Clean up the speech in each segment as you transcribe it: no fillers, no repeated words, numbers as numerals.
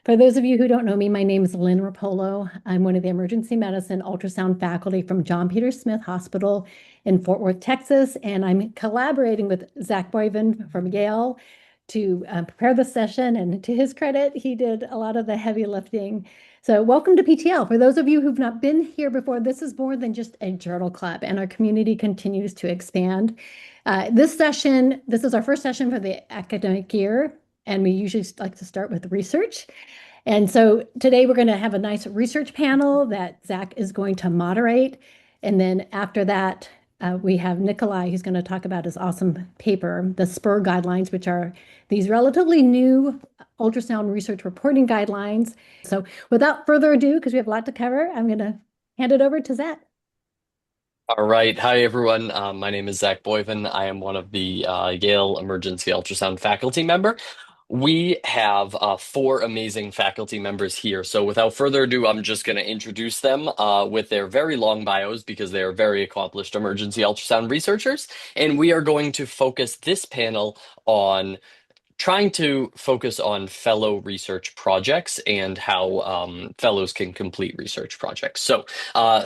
For those of you who don't know me, my name is Lynn Roppolo. I'm one of the emergency medicine ultrasound faculty from John Peter Smith Hospital in Fort Worth, Texas, and I'm collaborating with Zach Boivin from Yale to prepare the session. And to his credit, he did a lot of the heavy lifting. So welcome to PTL. For those of you who've not been here before, this is more than just a journal club, and our community continues to expand. This is our first session for the academic year, and we usually like to start with research. And so today we're going to have a nice research panel that Zach is going to moderate. And then after that, we have Nikolai, who's going to talk about his awesome paper, the SPUR guidelines, which are these relatively new ultrasound research reporting guidelines. So without further ado, because we have a lot to cover, I'm going to hand it over to Zach. All right. Hi, everyone. My name is Zach Boivin. I am one of the Yale Emergency Ultrasound faculty member. We have four amazing faculty members here. So without further ado, I'm just going to introduce them with their very long bios because they are very accomplished emergency ultrasound researchers. And we are going to focus this panel on trying to focus on fellow research projects and how fellows can complete research projects. So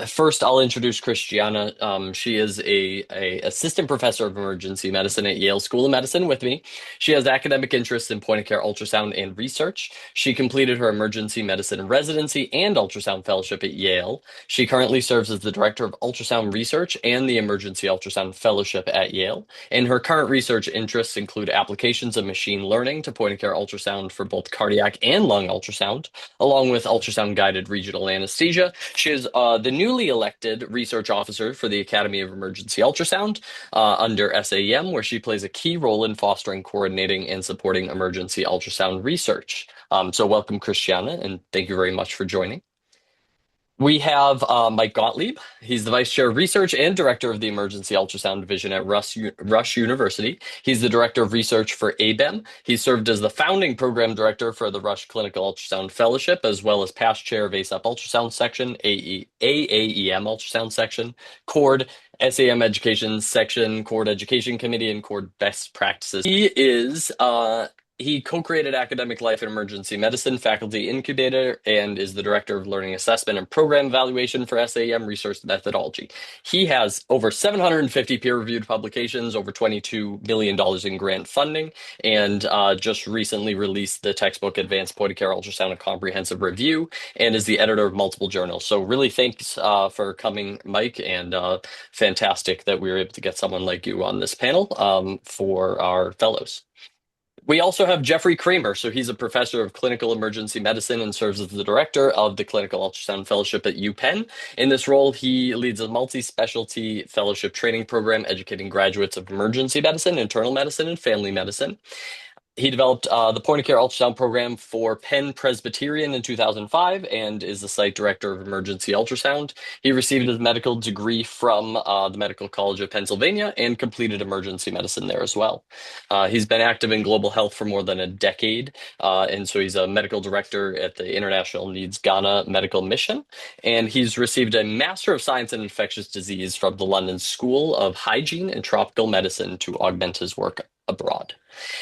first, I'll introduce Cristiana. She is a assistant professor of emergency medicine at Yale School of Medicine with me. She has academic interests in point-of-care ultrasound and research. She completed her emergency medicine residency and ultrasound fellowship at Yale. She currently serves as the director of ultrasound research and the emergency ultrasound fellowship at Yale. And her current research interests include applications of machine learning to point-of-care ultrasound for both cardiac and lung ultrasound, along with ultrasound-guided regional anesthesia. She is the newly elected research officer for the Academy of Emergency Ultrasound under SAEM, where she plays a key role in fostering, coordinating, and supporting emergency ultrasound research. So welcome, Cristiana, and thank you very much for joining. We have Mike Gottlieb. He's the Vice Chair of Research and Director of the Emergency Ultrasound Division at Rush University. He's the Director of Research for ABEM. He served as the founding Program Director for the Rush Clinical Ultrasound Fellowship, as well as past Chair of ACEP Ultrasound Section, AAEM Ultrasound Section, CORD, SAM Education Section, CORD Education Committee, and CORD Best Practices. He co-created Academic Life in Emergency Medicine Faculty Incubator and is the Director of Learning Assessment and Program Evaluation for SAEM Research Methodology. He has over 750 peer-reviewed publications, over $22 million in grant funding, and just recently released the textbook Advanced Point-of-Care Ultrasound: A Comprehensive Review, and is the editor of multiple journals. So really thanks for coming, Mike, and fantastic that we were able to get someone like you on this panel for our fellows. We also have Jeffrey Kramer. So he's a professor of clinical emergency medicine and serves as the director of the Clinical Ultrasound Fellowship at UPenn. In this role, he leads a multi-specialty fellowship training program educating graduates of emergency medicine, internal medicine, and family medicine. He developed the point-of-care ultrasound program for Penn Presbyterian in 2005 and is the site director of emergency ultrasound. He received his medical degree from the Medical College of Pennsylvania and completed emergency medicine there as well. He's been active in global health for more than a decade, and so he's a medical director at the International Needs Ghana Medical Mission, and he's received a Master of Science in Infectious Disease from the London School of Hygiene and Tropical Medicine to augment his work abroad.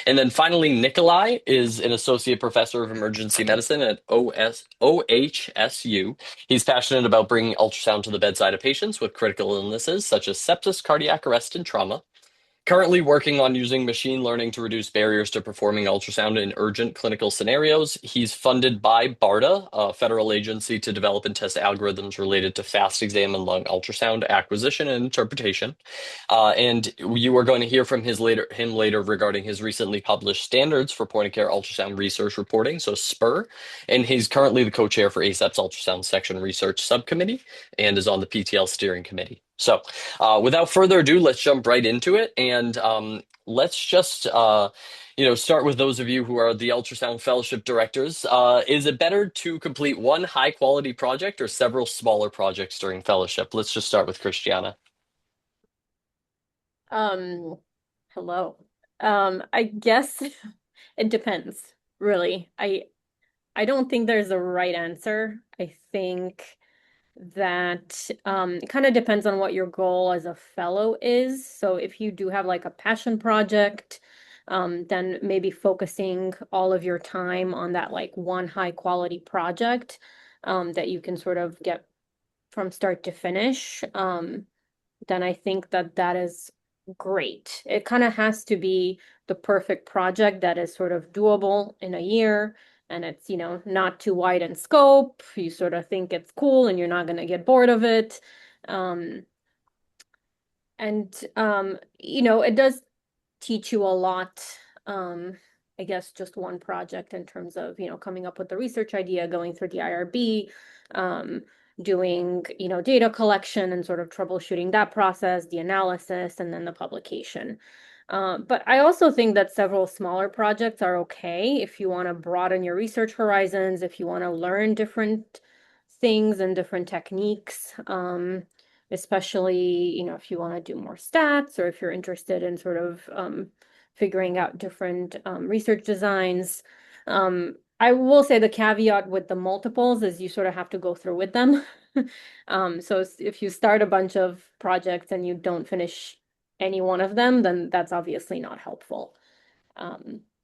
And then finally, Nikolai is an associate professor of emergency medicine at OHSU. He's passionate about bringing ultrasound to the bedside of patients with critical illnesses such as sepsis, cardiac arrest, and trauma. Currently working on using machine learning to reduce barriers to performing ultrasound in urgent clinical scenarios. He's funded by BARDA, a federal agency to develop and test algorithms related to fast exam and lung ultrasound acquisition and interpretation. And you are going to hear from him later regarding his recently published standards for point-of-care ultrasound research reporting, so SPUR. And he's currently the co-chair for ACEP's Ultrasound Section Research Subcommittee and is on the PTL Steering Committee. So without further ado, let's jump right into it. And let's just, start with those of you who are the ultrasound fellowship directors. Is it better to complete one high quality project or several smaller projects during fellowship? Let's just start with Cristiana. Hello. I guess it depends, really. I don't think there's a right answer. I think that it kind of depends on what your goal as a fellow is. So if you do have like a passion project then maybe focusing all of your time on that like one high quality project that you can sort of get from start to finish, then I think that that is great. It kind of has to be the perfect project that is sort of doable in a year, and it's, you know, not too wide in scope. You sort of think it's cool and you're not going to get bored of it. You know, it does teach you a lot. I guess just one project in terms of, you know, coming up with the research idea, going through the IRB, doing, you know, data collection and sort of troubleshooting that process, the analysis, and then the publication. But I also think that several smaller projects are okay if you want to broaden your research horizons, if you want to learn different things and different techniques, especially, you know, if you want to do more stats or if you're interested in sort of figuring out different research designs. I will say the caveat with the multiples is you sort of have to go through with them. So if you start a bunch of projects and you don't finish any one of them, then that's obviously not helpful.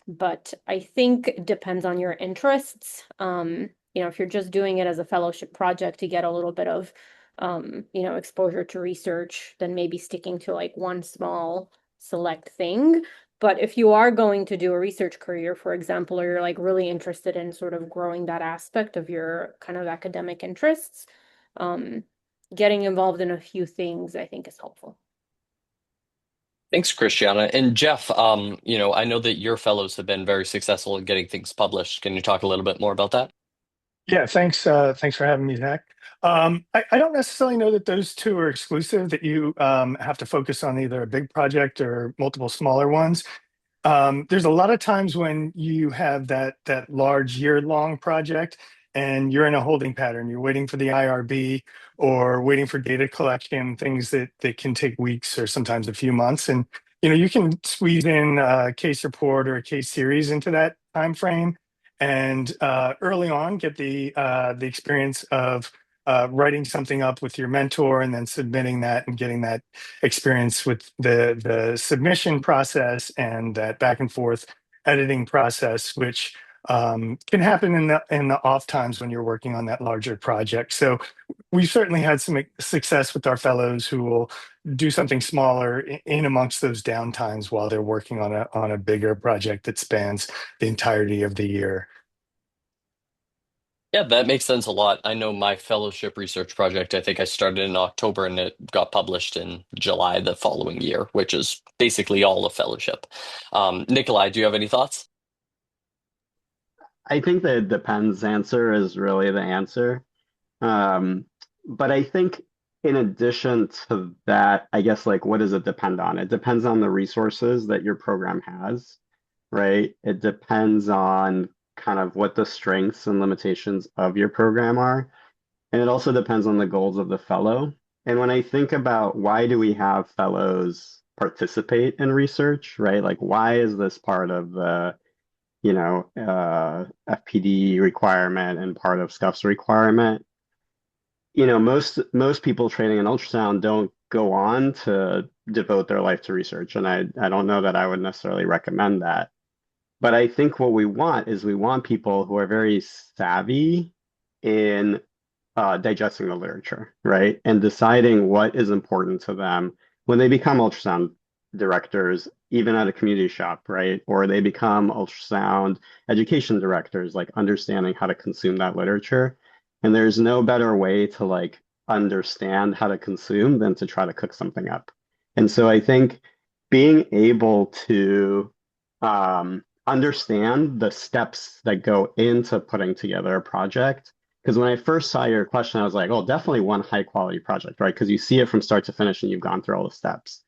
But I think it depends on your interests. You know, if you're just doing it as a fellowship project to get a little bit of, you know, exposure to research, then maybe sticking to like one small select thing. But if you are going to do a research career, for example, or you're like really interested in sort of growing that aspect of your kind of academic interests, getting involved in a few things, I think is helpful. Thanks, Cristiana. And Jeff, you know, I know that your fellows have been very successful in getting things published. Can you talk a little bit more about that? Yeah, thanks. Thanks for having me, Zach. I don't necessarily know that those two are exclusive, that you have to focus on either a big project or multiple smaller ones. There's a lot of times when you have that large year-long project and you're in a holding pattern. You're waiting for the IRB or waiting for data collection, things that can take weeks or sometimes a few months. And you know, you can squeeze in a case report or a case series into that time frame, and early on get the experience of writing something up with your mentor and then submitting that and getting that experience with the submission process and that back and forth editing process, which can happen in the off times when you're working on that larger project. So we've certainly had some success with our fellows who will do something smaller in amongst those downtimes while they're working on a bigger project that spans the entirety of the year. Yeah, that makes sense a lot. I know my fellowship research project, I think I started in October and it got published in July the following year, which is basically all of fellowship. Nikolai, do you have any thoughts? I think the depends answer is really the answer. But I think in addition to that, I guess like what does it depend on? It depends on the resources that your program has, right? It depends on kind of what the strengths and limitations of your program are. And it also depends on the goals of the fellow. And when I think about why do we have fellows participate in research, right? Like why is this part of the, you know, FPD requirement and part of SCUF's requirement? You know, most people training in ultrasound don't go on to devote their life to research. And I don't know that I would necessarily recommend that. But I think what we want is we want people who are very savvy in digesting the literature, right? And deciding what is important to them when they become ultrasound directors, even at a community shop, right? Or they become ultrasound education directors, like understanding how to consume that literature. And there's no better way to like understand how to consume than to try to cook something up. And so I think being able to understand the steps that go into putting together a project. Because when I first saw your question, I was like, oh, definitely one high quality project, right? Because you see it from start to finish and you've gone through all the steps.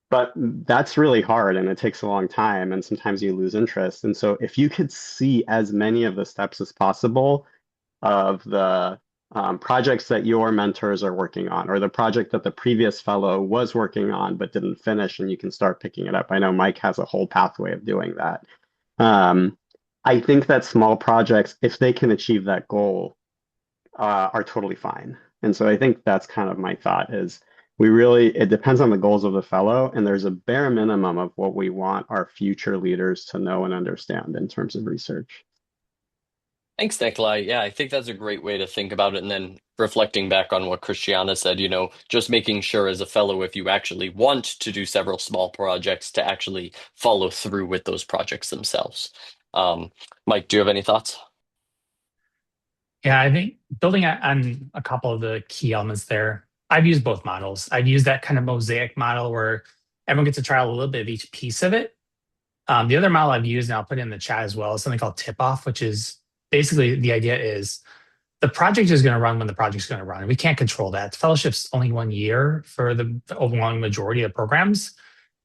But that's really hard and it takes a long time and sometimes you lose interest. And so if you could see as many of the steps as possible of the projects that your mentors are working on, or the project that the previous fellow was working on but didn't finish, and you can start picking it up. I know Mike has a whole pathway of doing that. I think that small projects, if they can achieve that goal, are totally fine. And so I think that's kind of my thought is it depends on the goals of the fellow, and there's a bare minimum of what we want our future leaders to know and understand in terms of research. Thanks, Nikolai. Yeah, I think that's a great way to think about it. And then reflecting back on what Cristiana said, just making sure as a fellow, if you actually want to do several small projects, to actually follow through with those projects themselves. Mike, do you have any thoughts? Yeah, I think building on a couple of the key elements there, I've used both models. I've used that kind of mosaic model where everyone gets to try a little bit of each piece of it. The other model I've used, and I'll put it in the chat as well, is something called tip-off, which is basically the idea is the project is going to run when the project's going to run. We can't control that. Fellowship's only 1 year for the overwhelming majority of programs.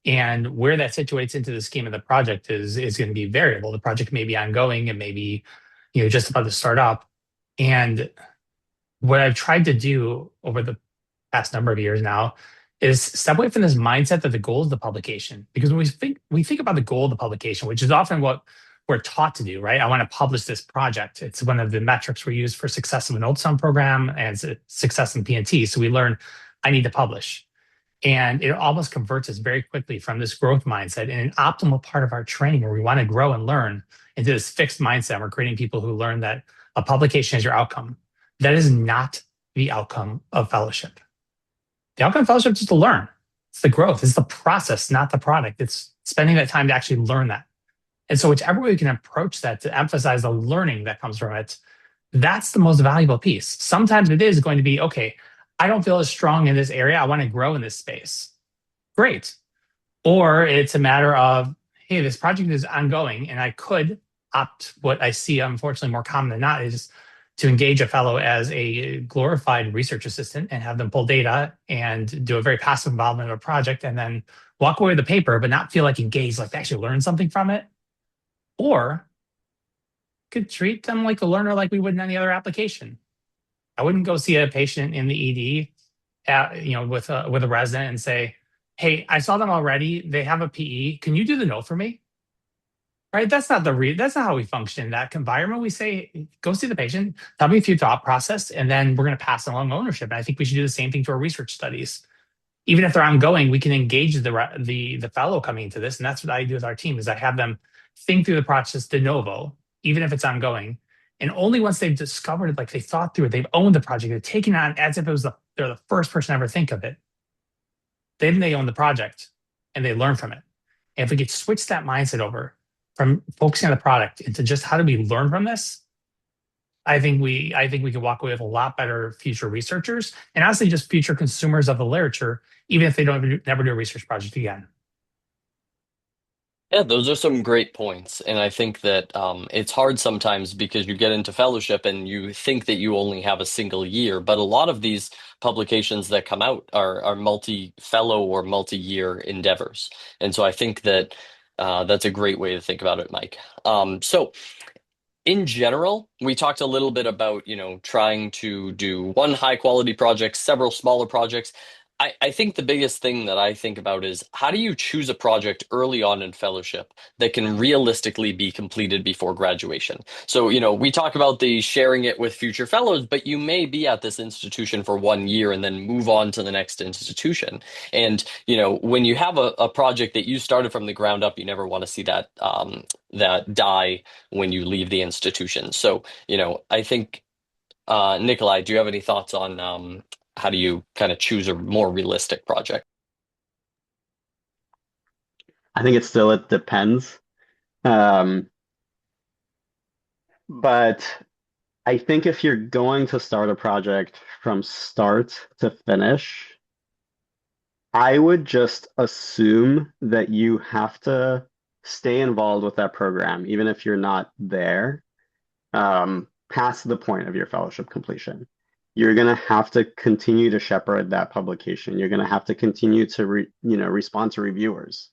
And where that situates into the scheme of the project is going to be variable. The project may be ongoing and maybe just about to start up. And what I've tried to do over the past number of years now is step away from this mindset that the goal is the publication. Because when we think about the goal of the publication, which is often what we're taught to do, right? I want to publish this project. It's one of the metrics we use for success of an ultrasound program and success in P&T. So we learn, I need to publish. And it almost converts us very quickly from this growth mindset in an optimal part of our training where we want to grow and learn into this fixed mindset. We're creating people who learn that a publication is your outcome. That is not the outcome of fellowship. The outcome of fellowship is to learn. It's the growth. It's the process, not the product. It's spending that time to actually learn that. And so whichever way we can approach that to emphasize the learning that comes from it, that's the most valuable piece. Sometimes it is going to be, okay, I don't feel as strong in this area. I want to grow in this space. Great. Or it's a matter of, hey, this project is ongoing and I could opt, what I see unfortunately more common than not is to engage a fellow as a glorified research assistant and have them pull data and do a very passive involvement of a project and then walk away with the paper, but not feel like engaged, like they actually learn something from it. Or could treat them like a learner like we would in any other application. I wouldn't go see a patient in the ED with a resident and say, hey, I saw them already. They have a PE. Can you do the note for me? Right? That's not how we function in that environment. We say, go see the patient, tell me through thought process, and then we're going to pass along ownership. And I think we should do the same thing to our research studies. Even if they're ongoing, we can engage the fellow coming into this. And that's what I do with our team is I have them think through the process de novo, even if it's ongoing. And only once they've discovered it, like they thought through it, they've owned the project, they're taking it on as if they're the first person to ever think of it. Then they own the project and they learn from it. And if we could switch that mindset over from focusing on the product into just how do we learn from this, I think we could walk away with a lot better future researchers and honestly just future consumers of the literature, even if they never do a research project again. Yeah, those are some great points. And I think that it's hard sometimes because you get into fellowship and you think that you only have a single year, but a lot of these publications that come out are multi-fellow or multi-year endeavors. And so I think that that's a great way to think about it, Mike. So in general, we talked a little bit about, trying to do one high quality project, several smaller projects. I think the biggest thing that I think about is how do you choose a project early on in fellowship that can realistically be completed before graduation? So, we talk about the sharing it with future fellows, but you may be at this institution for 1 year and then move on to the next institution. And, when you have a project that you started from the ground up, you never want to see that die when you leave the institution. So, I think, Nikolai, do you have any thoughts on how do you kind of choose a more realistic project? I think it depends. But I think if you're going to start a project from start to finish, I would just assume that you have to stay involved with that program, even if you're not there, past the point of your fellowship completion. You're going to have to continue to shepherd that publication. You're going to have to continue to respond to reviewers,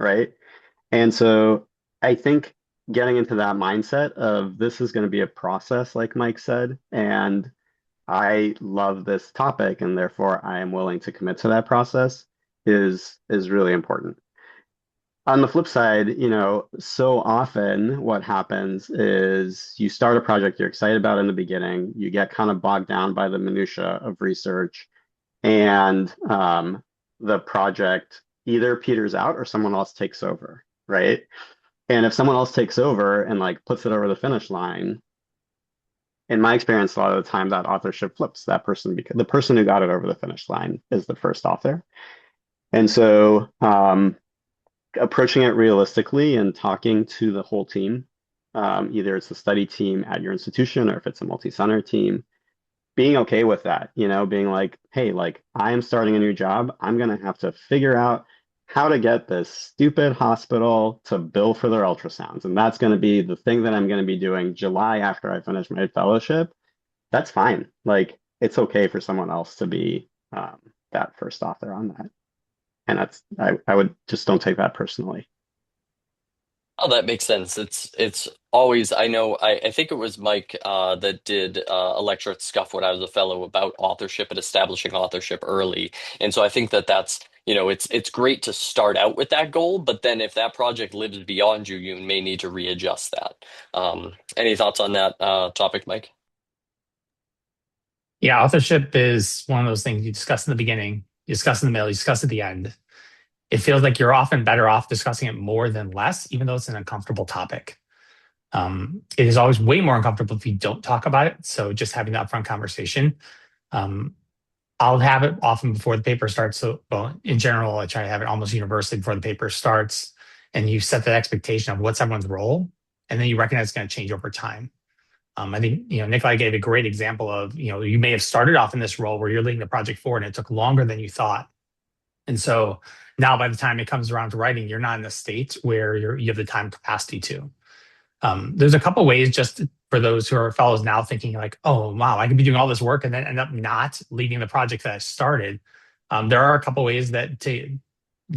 right? And so I think getting into that mindset of this is going to be a process, like Mike said, and I love this topic, and therefore I am willing to commit to that process is really important. On the flip side, so often what happens is you start a project you're excited about in the beginning, you get kind of bogged down by the minutia of research, and the project either peters out or someone else takes over, right? And if someone else takes over and like puts it over the finish line, in my experience, a lot of the time that authorship flips. That person, because the person who got it over the finish line is the first author. And so approaching it realistically and talking to the whole team, either it's a study team at your institution or if it's a multi-center team, being okay with that, you know, being like, hey, like I am starting a new job. I'm going to have to figure out how to get this stupid hospital to bill for their ultrasounds. And that's going to be the thing that I'm going to be doing July after I finish my fellowship. That's fine. Like it's okay for someone else to be that first author on that. And that's, I would just don't take that personally. Oh, that makes sense. It's always, I know, I think it was Mike that did a lecture at Scuff when I was a fellow about authorship and establishing authorship early. And so I think that that's, you know, it's great to start out with that goal, but then if that project lives beyond you, you may need to readjust that. Any thoughts on that topic, Mike? Yeah, authorship is one of those things you discuss in the beginning, you discuss in the middle, you discuss at the end. It feels like you're often better off discussing it more than less, even though it's an uncomfortable topic. It is always way more uncomfortable if you don't talk about it. So just having the upfront conversation. I'll have it often before the paper starts. So, well, in general, I try to have it almost universally before the paper starts. And you set that expectation of what's everyone's role, and then you recognize it's going to change over time. I think, you know, Nikolai gave a great example of, you know, you may have started off in this role where you're leading the project forward and it took longer than you thought. And so now by the time it comes around to writing, you're not in a state where you have the time capacity to. There's a couple ways just for those who are fellows now thinking like, oh, wow, I could be doing all this work and then end up not leading the project that I started. There are a couple ways that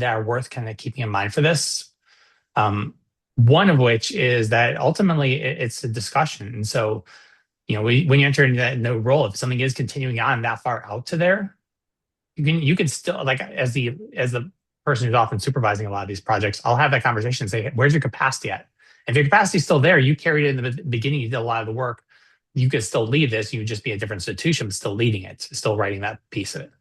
are worth kind of keeping in mind for this. One of which is that ultimately it's a discussion. And so, you know, when you enter into that new role, if something is continuing on that far out to there, you can still, like, as the person who's often supervising a lot of these projects, I'll have that conversation and say, where's your capacity at? If your capacity is still there, you carried it in the beginning, you did a lot of the work, you could still lead this, you would just be a different institution, but still leading it, still writing that piece of it.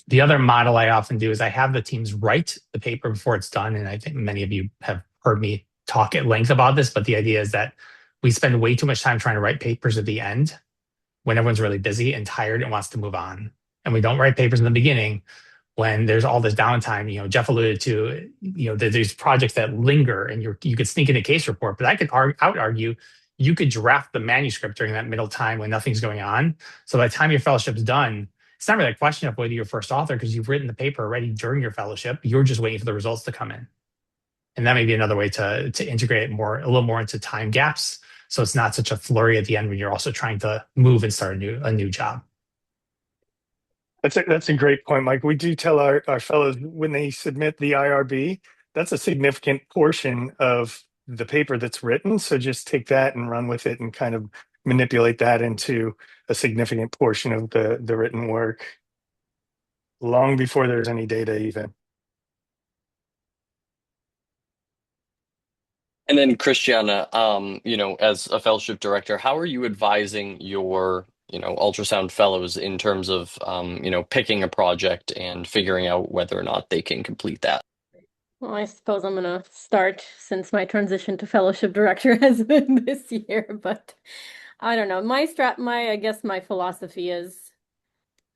The other model I often do is I have the teams write the paper before it's done. And I think many of you have heard me talk at length about this, but the idea is that we spend way too much time trying to write papers at the end when everyone's really busy and tired and wants to move on. And we don't write papers in the beginning when there's all this downtime. You know, Jeff alluded to, you know, there's projects that linger and you could sneak in a case report, but I would argue you could draft the manuscript during that middle time when nothing's going on. So by the time your fellowship's done, it's not really a question of whether you're first author because you've written the paper already during your fellowship. You're just waiting for the results to come in. And that may be another way to integrate it a little more into time gaps. So it's not such a flurry at the end when you're also trying to move and start a new job. That's a great point, Mike. We do tell our fellows when they submit the IRB, that's a significant portion of the paper that's written. So just take that and run with it and kind of manipulate that into a significant portion of the written work long before there's any data even. And then Cristiana, you know, as a fellowship director, how are you advising your, you know, ultrasound fellows in terms of, you know, picking a project and figuring out whether or not they can complete that? Well, I suppose I'm gonna start since my transition to fellowship director has been this year, but I don't know. I guess my philosophy is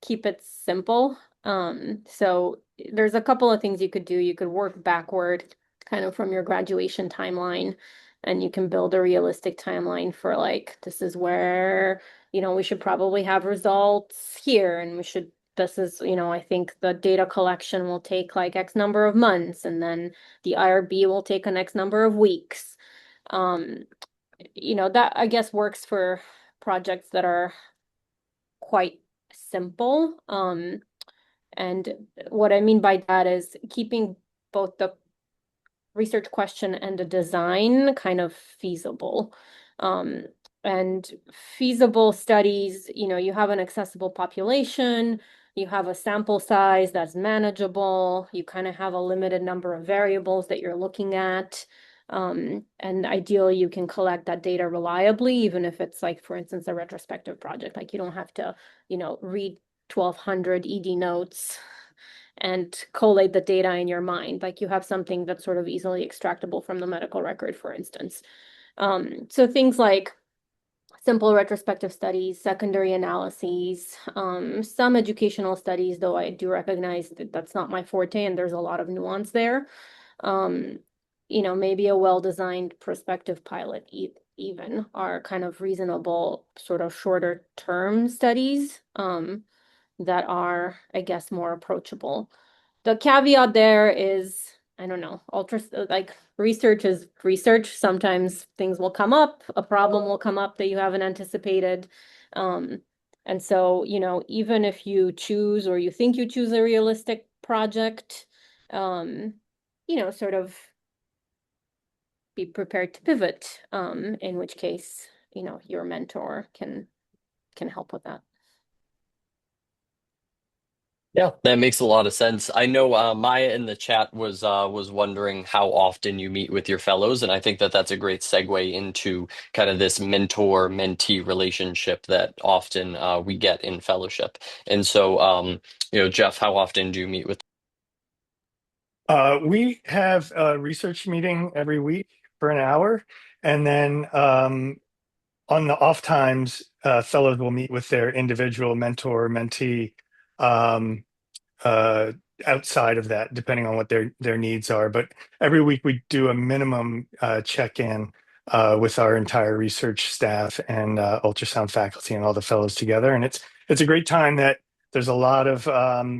keep it simple. So there's a couple of things you could do. You could work backward kind of from your graduation timeline, and you can build a realistic timeline for like, this is where, you know, we should probably have results here, and this is, you know, I think the data collection will take like X number of months, and then the IRB will take an X number of weeks. You know, that I guess works for projects that are quite simple. And what I mean by that is keeping both the research question and the design kind of feasible. And feasible studies, you know, you have an accessible population, you have a sample size that's manageable, you kind of have a limited number of variables that you're looking at. And ideally, you can collect that data reliably, even if it's like, for instance, a retrospective project. Like you don't have to, you know, read 1,200 ED notes and collate the data in your mind. Like you have something that's sort of easily extractable from the medical record, for instance. So things like simple retrospective studies, secondary analyses, some educational studies, though I do recognize that that's not my forte and there's a lot of nuance there. Maybe a well-designed prospective pilot even are kind of reasonable sort of shorter term studies that are, I guess, more approachable. The caveat there is, I don't know, research is research. Sometimes things will come up, a problem will come up that you haven't anticipated. And so, even if you choose or you think you choose a realistic project, sort of be prepared to pivot, in which case, your mentor can help with that. Yeah, that makes a lot of sense. I know Maya in the chat was wondering how often you meet with your fellows, and I think that that's a great segue into kind of this mentor-mentee relationship that often we get in fellowship. And so, Jeff, how often do you meet with? We have a research meeting every week for an hour, and then on the off times, fellows will meet with their individual mentor or mentee outside of that, depending on what their needs are. But every week we do a minimum check-in with our entire research staff and ultrasound faculty and all the fellows together. And it's a great time that there's a lot of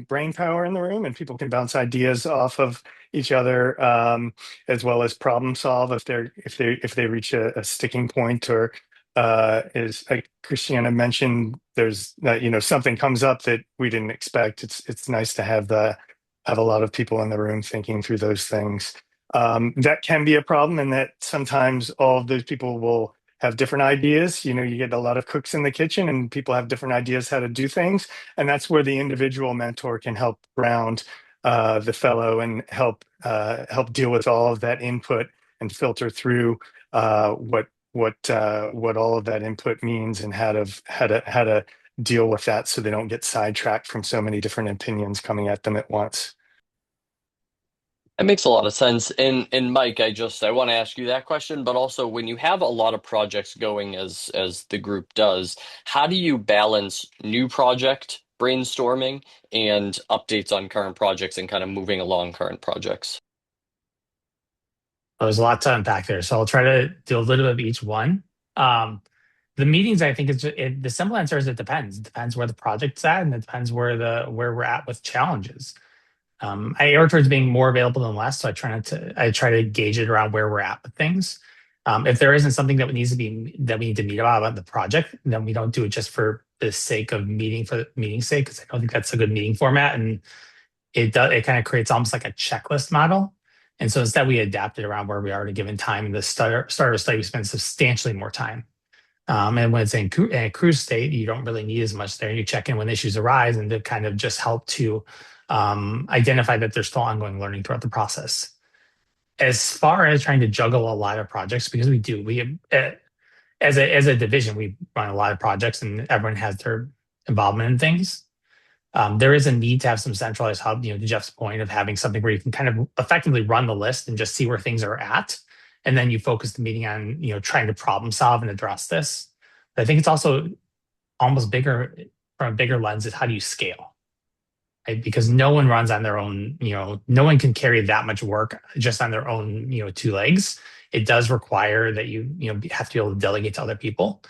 brain power in the room, and people can bounce ideas off of each other, as well as problem solve if they reach a sticking point, or is like Cristiana mentioned, there's something comes up that we didn't expect. It's nice to have a lot of people in the room thinking through those things. That can be a problem, and that sometimes all of those people will have different ideas. You get a lot of cooks in the kitchen, and people have different ideas how to do things, and that's where the individual mentor can help ground the fellow and help deal with all of that input and filter through what all of that input means, and how to deal with that so they don't get sidetracked from so many different opinions coming at them at once. That makes a lot of sense. And Mike, I want to ask you that question, but also when you have a lot of projects going as the group does, how do you balance new project brainstorming and updates on current projects and kind of moving along current projects? There's a lot to unpack there, so I'll try to do a little bit of each one. The meetings, I think, the simple answer is it depends. It depends where the project's at, and it depends where we're at with challenges. I err towards being more available than less, so I try to gauge it around where we're at with things. If there isn't something that we need to meet about the project, then we don't do it just for the sake of meeting for meeting's sake, because I don't think that's a good meeting format, and it kind of creates almost like a checklist model. And so instead, we adapt it around where we are at a given time. In the start of a study, we spend substantially more time. And when it's in a cruise state, you don't really need as much there. You check in when issues arise, and to kind of just help to identify that there's still ongoing learning throughout the process. As far as trying to juggle a lot of projects, because we as a division, we run a lot of projects, and everyone has their involvement in things. There is a need to have some centralized hub, to Jeff's point of having something where you can kind of effectively run the list and just see where things are at. And then you focus the meeting on, trying to problem solve and address this. But I think it's also almost bigger, from a bigger lens, is how do you scale? Right? Because no one runs on their own, no one can carry that much work just on their own, two legs. It does require that you have to be able to delegate to other people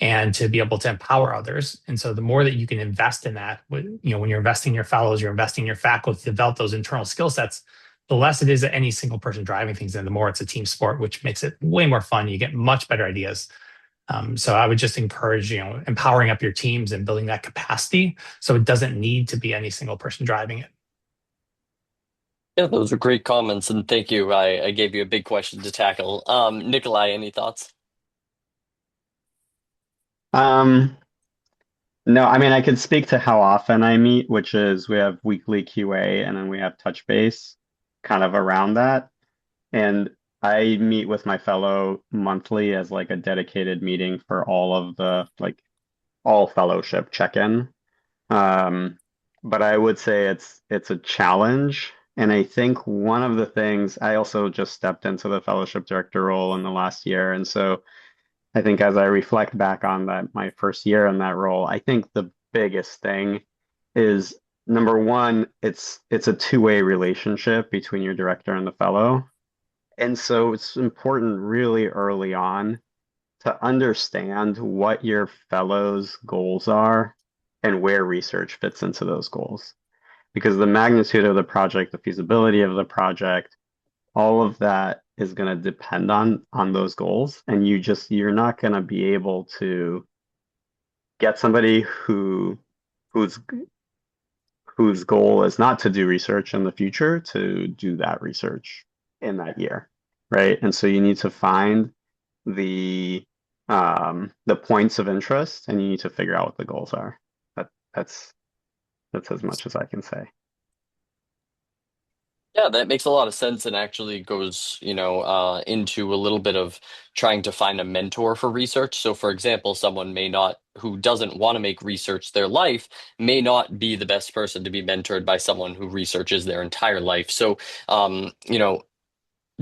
and to be able to empower others. And so the more that you can invest in that, when you're investing in your fellows, you're investing in your faculty to develop those internal skill sets, the less it is that any single person driving things, and the more it's a team sport, which makes it way more fun. You get much better ideas. So I would just encourage, empowering up your teams and building that capacity, so it doesn't need to be any single person driving it. Yeah, those are great comments, and thank you. I gave you a big question to tackle. Nikolai, any thoughts? No, I mean, I could speak to how often I meet, which is we have weekly QA, and then we have touch base kind of around that. And I meet with my fellow monthly as like a dedicated meeting for all of the all fellowship check-in. But I would say it's a challenge. And I think one of the things I also just stepped into the fellowship director role in the last year. And so I think as I reflect back on that my first year in that role, I think the biggest thing is number one, it's a two-way relationship between your director and the fellow. And so it's important really early on to understand what your fellows' goals are and where research fits into those goals. Because the magnitude of the project, the feasibility of the project, all of that is going to depend on those goals. And you're not going to be able to get somebody whose whose goal is not to do research in the future to do that research in that year, right? And so you need to find the points of interest, and you need to figure out what the goals are. That's as much as I can say. Yeah, that makes a lot of sense and actually goes, into a little bit of trying to find a mentor for research. So, for example, someone who doesn't want to make research their life, may not be the best person to be mentored by someone who researches their entire life. So,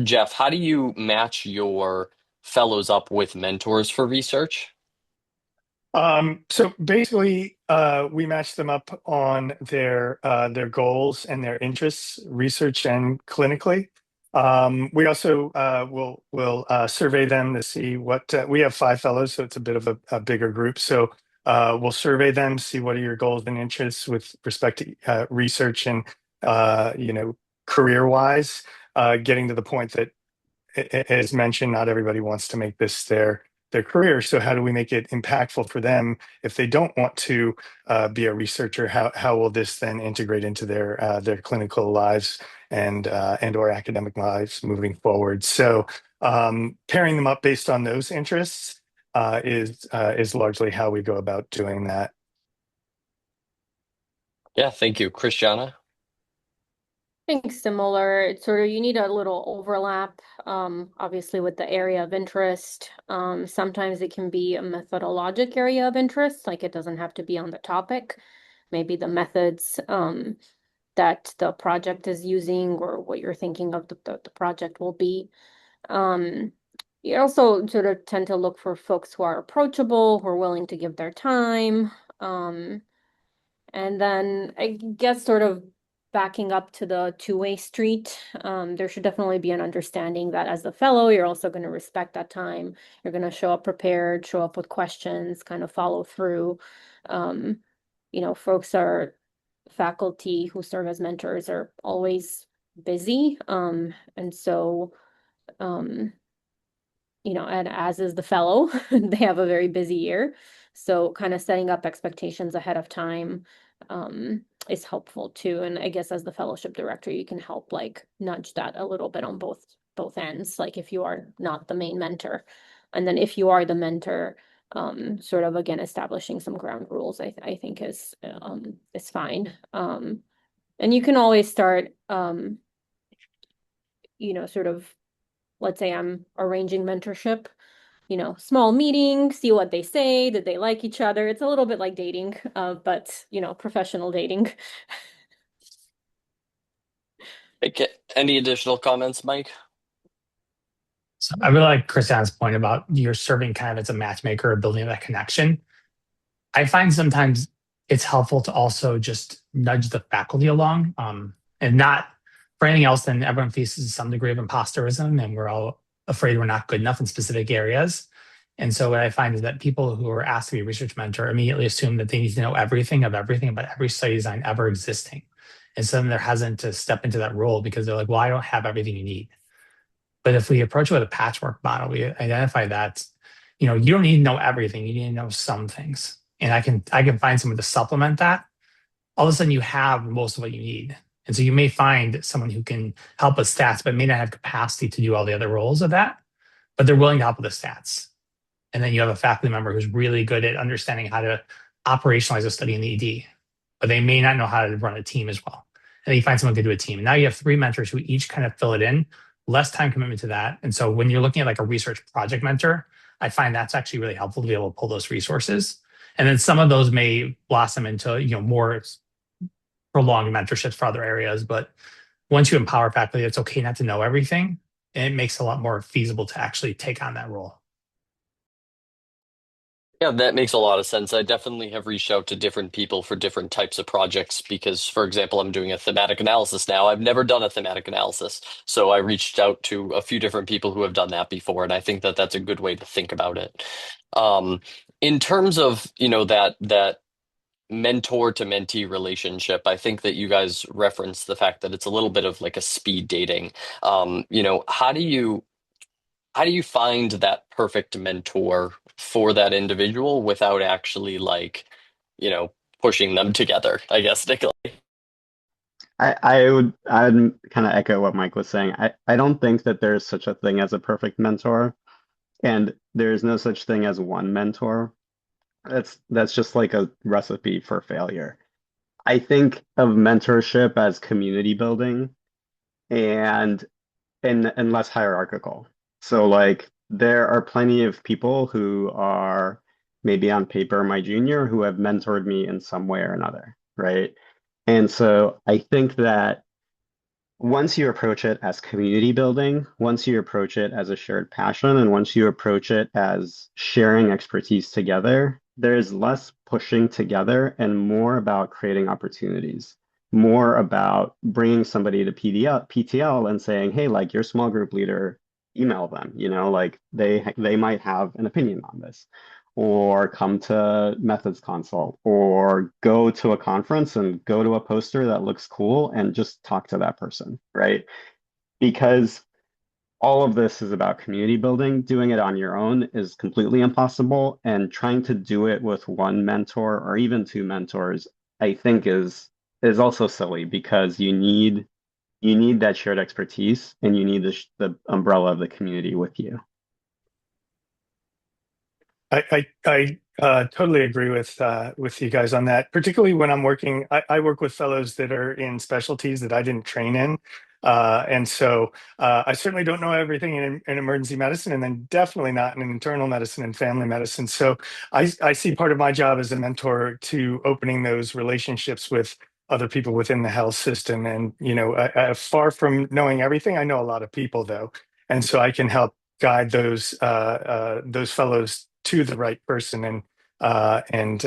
Jeff, how do you match your fellows up with mentors for research? So basically, we match them up on their goals and their interests, research and clinically. We also will survey them to see what we have 5 fellows, so it's a bit of a bigger group. So we'll survey them, see what are your goals and interests with respect to research and career-wise, getting to the point that, as mentioned, not everybody wants to make this their career. So how do we make it impactful for them if they don't want to be a researcher? How will this then integrate into their clinical lives and or academic lives moving forward? So pairing them up based on those interests is largely how we go about doing that. Yeah, thank you. Cristiana? I think similar. It's sort of, you need a little overlap, obviously with the area of interest. Sometimes it can be a methodologic area of interest, like it doesn't have to be on the topic. Maybe the methods that the project is using or what you're thinking of the project will be. You also sort of tend to look for folks who are approachable, who are willing to give their time. And then I guess sort of backing up to the two-way street, there should definitely be an understanding that as a fellow, you're also going to respect that time. You're going to show up prepared, show up with questions, kind of follow through. Folks faculty who serve as mentors are always busy. And so, and as is the fellow, they have a very busy year. So kind of setting up expectations ahead of time is helpful too. And I guess as the fellowship director, you can help like nudge that a little bit on both ends, like if you are not the main mentor. And then if you are the mentor, sort of again establishing some ground rules, I think is fine. And you can always start sort of, let's say I'm arranging mentorship, small meeting, see what they say, did they like each other? It's a little bit like dating, but professional dating. Okay. Any additional comments, Mike? So I really like Christiana's point about you're serving kind of as a matchmaker or building that connection. I find sometimes it's helpful to also just nudge the faculty along, and not for anything else than everyone faces some degree of imposterism, and we're all afraid we're not good enough in specific areas. And so what I find is that people who are asked to be a research mentor immediately assume that they need to know everything about every study design ever existing. And so then they're hesitant to step into that role because they're like, well, I don't have everything you need. But if we approach it with a patchwork model, we identify that, you don't need to know everything. You need to know some things. And I can find someone to supplement that. All of a sudden you have most of what you need. And so you may find someone who can help with stats, but may not have capacity to do all the other roles of that, but they're willing to help with the stats. And then you have a faculty member who's really good at understanding how to operationalize a study in the ED, but they may not know how to run a team as well. And then you find someone who can do a team. And now you have 3 mentors who each kind of fill it in, less time commitment to that. And so when you're looking at like a research project mentor, I find that's actually really helpful to be able to pull those resources. And then some of those may blossom into, more prolonged mentorships for other areas. But once you empower faculty, it's okay not to know everything. And it makes it a lot more feasible to actually take on that role. Yeah, that makes a lot of sense. I definitely have reached out to different people for different types of projects because, for example, I'm doing a thematic analysis now. I've never done a thematic analysis. So I reached out to a few different people who have done that before, and I think that that's a good way to think about it. In terms of, that mentor to mentee relationship, I think that you guys referenced the fact that it's a little bit of like a speed dating. How do you find that perfect mentor for that individual without actually you know, pushing them together, I guess, Nikolai? I'd kind of echo what Mike was saying. I don't think that there's such a thing as a perfect mentor, and there's no such thing as one mentor. That's just like a recipe for failure. I think of mentorship as community building and and less hierarchical. So like there are plenty of people who are maybe on paper my junior who have mentored me in some way or another, right? And so I think that once you approach it as community building, once you approach it as a shared passion, and once you approach it as sharing expertise together, there's less pushing together and more about creating opportunities, more about bringing somebody to PTL and saying, hey, like your small group leader, email them, like they might have an opinion on this, or come to methods consult, or go to a conference and go to a poster that looks cool and just talk to that person, right? Because all of this is about community building. Doing it on your own is completely impossible, and trying to do it with one mentor or even two mentors, I think is also silly because you need that shared expertise and you need the umbrella of the community with you. I totally agree with you guys on that, particularly when I'm working. I work with fellows that are in specialties that I didn't train in. And so I certainly don't know everything in emergency medicine, and then definitely not in internal medicine and family medicine. So I see part of my job as a mentor to opening those relationships with other people within the health system. And, far from knowing everything, I know a lot of people though. And so I can help guide those fellows to the right person and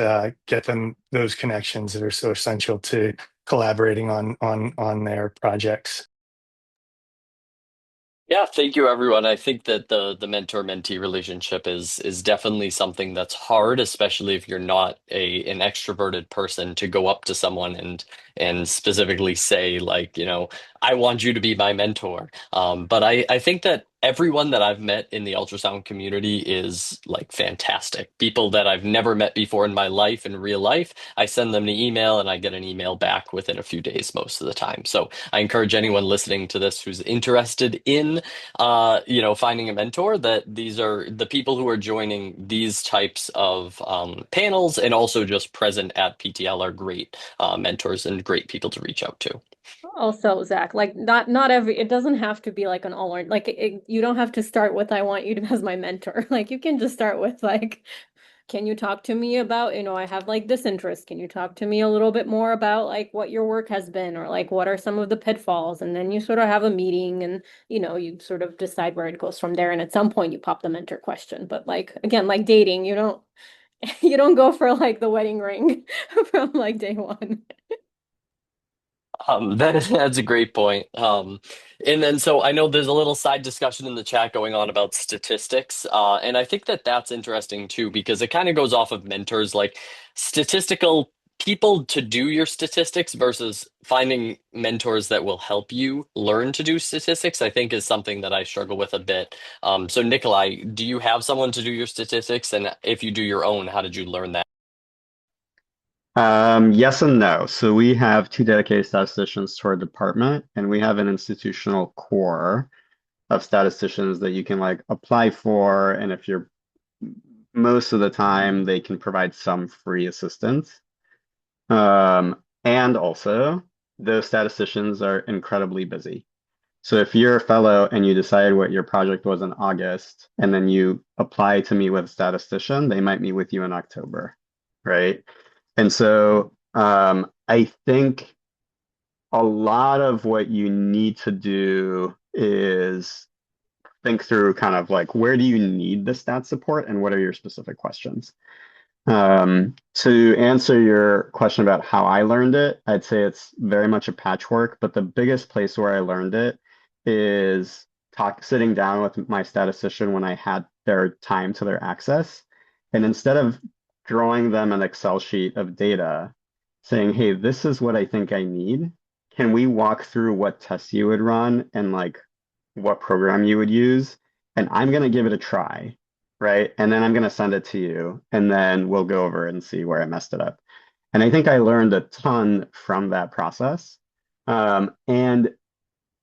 get them those connections that are so essential to collaborating on their projects. Yeah, thank you, everyone. I think that the mentor-mentee relationship is definitely something that's hard, especially if you're not an extroverted person, to go up to someone and specifically say like, I want you to be my mentor. But I think that everyone that I've met in the ultrasound community is like fantastic. People that I've never met before in my life, in real life, I send them an email and I get an email back within a few days most of the time. So I encourage anyone listening to this who's interested in finding a mentor, that these are the people who are joining these types of panels and also just present at PTL are great mentors and great people to reach out to. Also, Zach, like not every, it doesn't have to be like an all or like you don't have to start with I want you to as my mentor. Like you can just start with like, can you talk to me about, I have like this interest. Can you talk to me a little bit more about like what your work has been, or like what are some of the pitfalls? And then you sort of have a meeting and you sort of decide where it goes from there. And at some point you pop the mentor question. But like again, like dating, you don't go for like the wedding ring from like day one. That's a great point. And then so I know there's a little side discussion in the chat going on about statistics. And I think that that's interesting too, because it kind of goes off of mentors, like statistical people to do your statistics versus finding mentors that will help you learn to do statistics, I think is something that I struggle with a bit. So Nikolai, do you have someone to do your statistics? And if you do your own, how did you learn that? Yes and no. So we have two dedicated statisticians to our department, and we have an institutional core of statisticians that you can like apply for. And if you're most of the time, they can provide some free assistance. And also, those statisticians are incredibly busy. So if you're a fellow and you decide what your project was in August, and then you apply to meet with a statistician, they might meet with you in October. right? And so I think a lot of what you need to do is think through kind of like, where do you need the stat support and what are your specific questions? To answer your question about how I learned it, I'd say it's very much a patchwork, but the biggest place where I learned it is sitting down with my statistician when I had their time to their access. And instead of drawing them an Excel sheet of data saying, hey, this is what I think I need, can we walk through what tests you would run and like what program you would use? And I'm going to give it a try, right? And then I'm going to send it to you, and then we'll go over and see where I messed it up. And I think I learned a ton from that process. And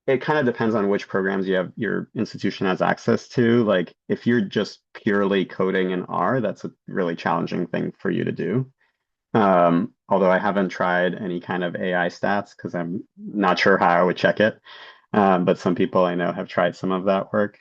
it kind of depends on which programs your institution has access to. Like if you're just purely coding in R, that's a really challenging thing for you to do. Although I haven't tried any kind of AI stats because I'm not sure how I would check it. But some people I know have tried some of that work.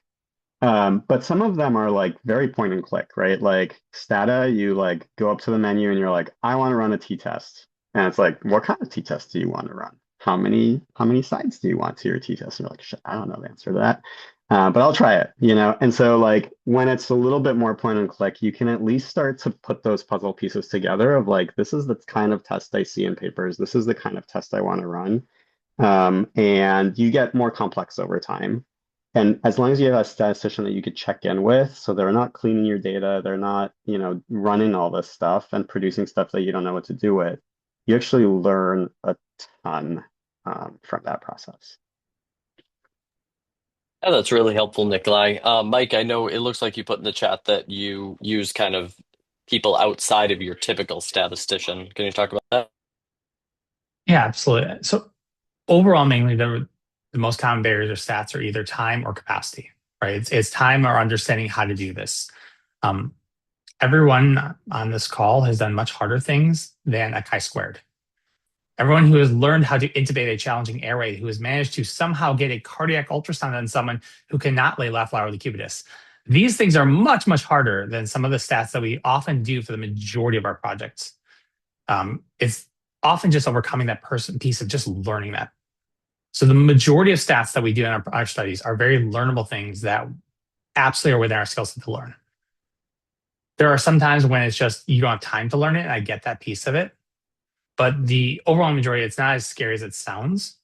But some of them are like very point and click, right? Like Stata, you like go up to the menu and you're like, I want to run a t-test. And it's like, what kind of t-test do you want to run? How many sides do you want to your t-test? And you're like, shit, I don't know the answer to that. But I'll try it, you know? And so like when it's a little bit more point and click, you can at least start to put those puzzle pieces together of like, this is the kind of test I see in papers. This is the kind of test I want to run. And you get more complex over time. And as long as you have a statistician that you could check in with, so they're not cleaning your data, they're not, you know, running all this stuff and producing stuff that you don't know what to do with, you actually learn a ton from that process. Yeah, that's really helpful, Nikolai. Mike, I know it looks like you put in the chat that you use kind of people outside of your typical statistician. Can you talk about that? Yeah, absolutely. So overall, mainly the most common barriers of stats are either time or capacity, right? It's time or understanding how to do this. Everyone on this call has done much harder things than a chi-squared. Everyone who has learned how to intubate a challenging airway, who has managed to somehow get a cardiac ultrasound on someone who cannot lay left lateral decubitus. These things are much, much harder than some of the stats that we often do for the majority of our projects. It's often just overcoming that piece of just learning that. So the majority of stats that we do in our studies are very learnable things that absolutely are within our skill set to learn. There are some times when it's just you don't have time to learn it, and I get that piece of it. But the overall majority, it's not as scary as it sounds.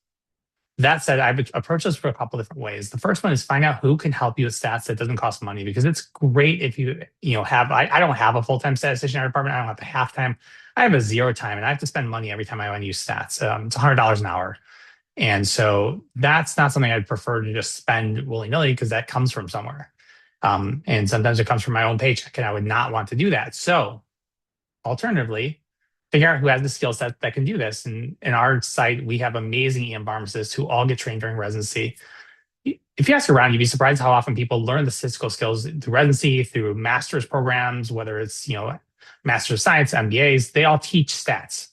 That said, I've approached this for a couple different ways. The first one is find out who can help you with stats that doesn't cost money, because it's great if you have, I don't have a full-time statistician in our department. I don't have a half-time. I have a 0 time, and I have to spend money every time I want to use stats. It's $100 an hour. And so that's not something I'd prefer to just spend willy-nilly because that comes from somewhere. And sometimes it comes from my own paycheck, and I would not want to do that. So alternatively, figure out who has the skill set that can do this. And in our site, we have amazing EM pharmacists who all get trained during residency. If you ask around, you'd be surprised how often people learn the statistical skills through residency, through master's programs, whether it's Master of Science, MBAs, they all teach stats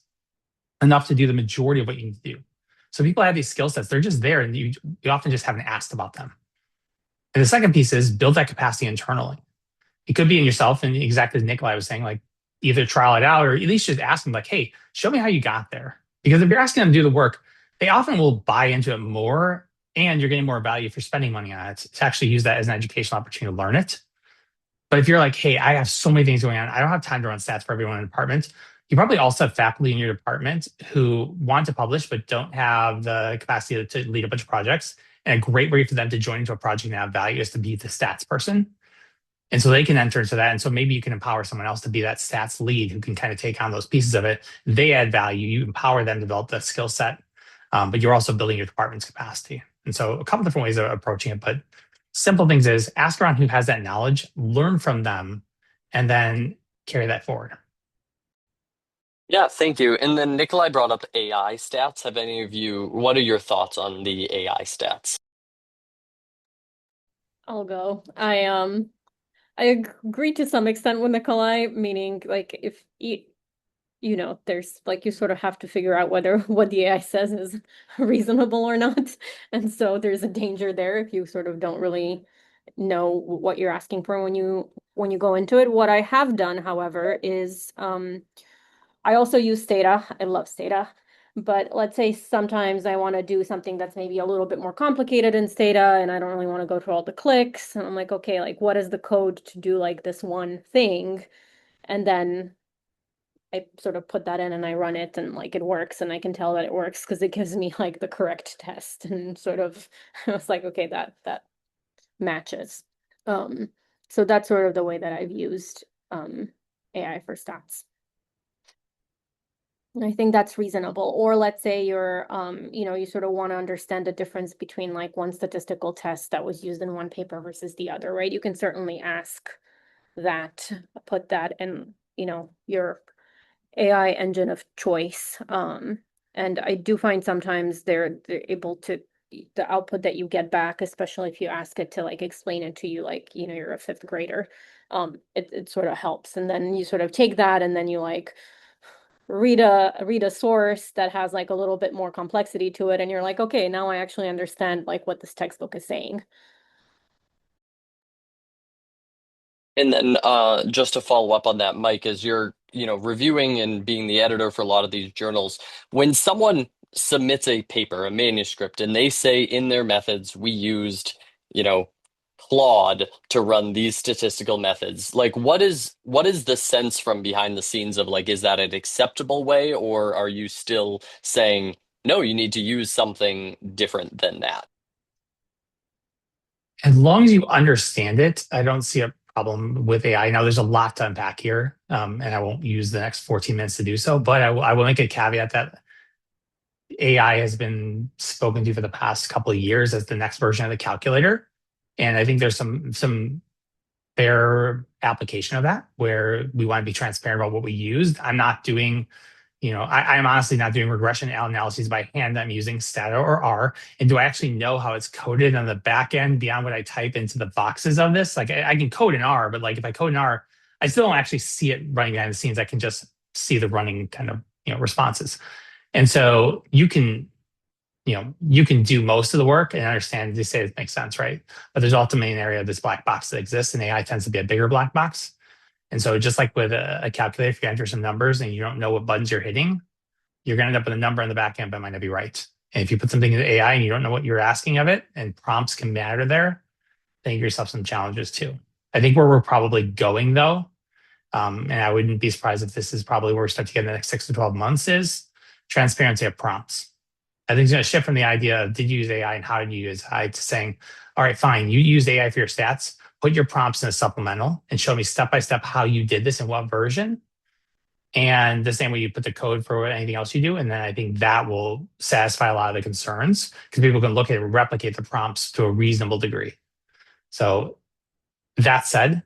enough to do the majority of what you need to do. So people have these skill sets, they're just there, and you often just haven't asked about them. And the second piece is build that capacity internally. It could be in yourself, and exactly as Nikolai was saying, like either trial it out or at least just ask them like, hey, show me how you got there. Because if you're asking them to do the work, they often will buy into it more, and you're getting more value for spending money on it to actually use that as an educational opportunity to learn it. But if you're like, hey, I have so many things going on, I don't have time to run stats for everyone in the department, you probably also have faculty in your department who want to publish but don't have the capacity to lead a bunch of projects. And a great way for them to join into a project and have value is to be the stats person. And so they can enter into that. And so maybe you can empower someone else to be that stats lead who can kind of take on those pieces of it. They add value. You empower them to develop that skill set, but you're also building your department's capacity. And so a couple different ways of approaching it, but simple things is ask around who has that knowledge, learn from them, and then carry that forward. Yeah, thank you. And then Nikolai brought up AI stats. What are your thoughts on the AI stats? I'll go. I agree to some extent with Nikolai, meaning like if there's like you sort of have to figure out whether what the AI says is reasonable or not. And so there's a danger there if you sort of don't really know what you're asking for when you go into it. What I have done, however, is I also use Stata. I love Stata. But let's say sometimes I want to do something that's maybe a little bit more complicated in Stata and I don't really want to go through all the clicks. And I'm like, okay, like what is the code to do like this one thing? And then I sort of put that in and I run it and like it works and I can tell that it works because it gives me like the correct test and sort of I was like, okay, that matches. So that's sort of the way that I've used AI for stats. And I think that's reasonable. Or let's say you're, you sort of want to understand the difference between like one statistical test that was used in one paper versus the other, right? You can certainly ask that, put that in, your AI engine of choice. And I do find sometimes they're able to, the output that you get back, especially if you ask it to like explain it to you, like, you're a fifth grader, it sort of helps. And then you sort of take that and then you like read a source that has like a little bit more complexity to it. And you're like, okay, now I actually understand like what this textbook is saying. And then just to follow up on that, Mike, as you're, reviewing and being the editor for a lot of these journals, when someone submits a paper, a manuscript, and they say in their methods, we used, Claude to run these statistical methods, like what is the sense from behind the scenes of like, is that an acceptable way, or are you still saying, no, you need to use something different than that? As long as you understand it, I don't see a problem with AI. Now, there's a lot to unpack here, and I won't use the next 14 minutes to do so, but I will make a caveat that AI has been spoken to for the past couple of years as the next version of the calculator. And I think there's some fair application of that where we want to be transparent about what we used. I'm not doing, I'm honestly not doing regression analyses by hand. I'm using Stata or R. And do I actually know how it's coded on the back end beyond what I type into the boxes of this? Like I can code in R, but like if I code in R, I still don't actually see it running behind the scenes. I can just see the running kind of, responses. And so you can do most of the work and understand, they say it makes sense, right? But there's ultimately an area of this black box that exists, and AI tends to be a bigger black box. And so just like with a calculator, if you enter some numbers and you don't know what buttons you're hitting, you're going to end up with a number on the back end, but it might not be right. And if you put something into AI and you don't know what you're asking of it, and prompts can matter there, then you give yourself some challenges too. I think where we're probably going though, and I wouldn't be surprised if this is probably where we start to get in the next 6 to 12 months, is transparency of prompts. I think it's going to shift from the idea of did you use AI and how did you use AI to saying, all right, fine, you used AI for your stats, put your prompts in a supplemental and show me step-by-step how you did this in what version. And the same way you put the code for anything else you do. And then I think that will satisfy a lot of the concerns because people can look at it and replicate the prompts to a reasonable degree. So that said,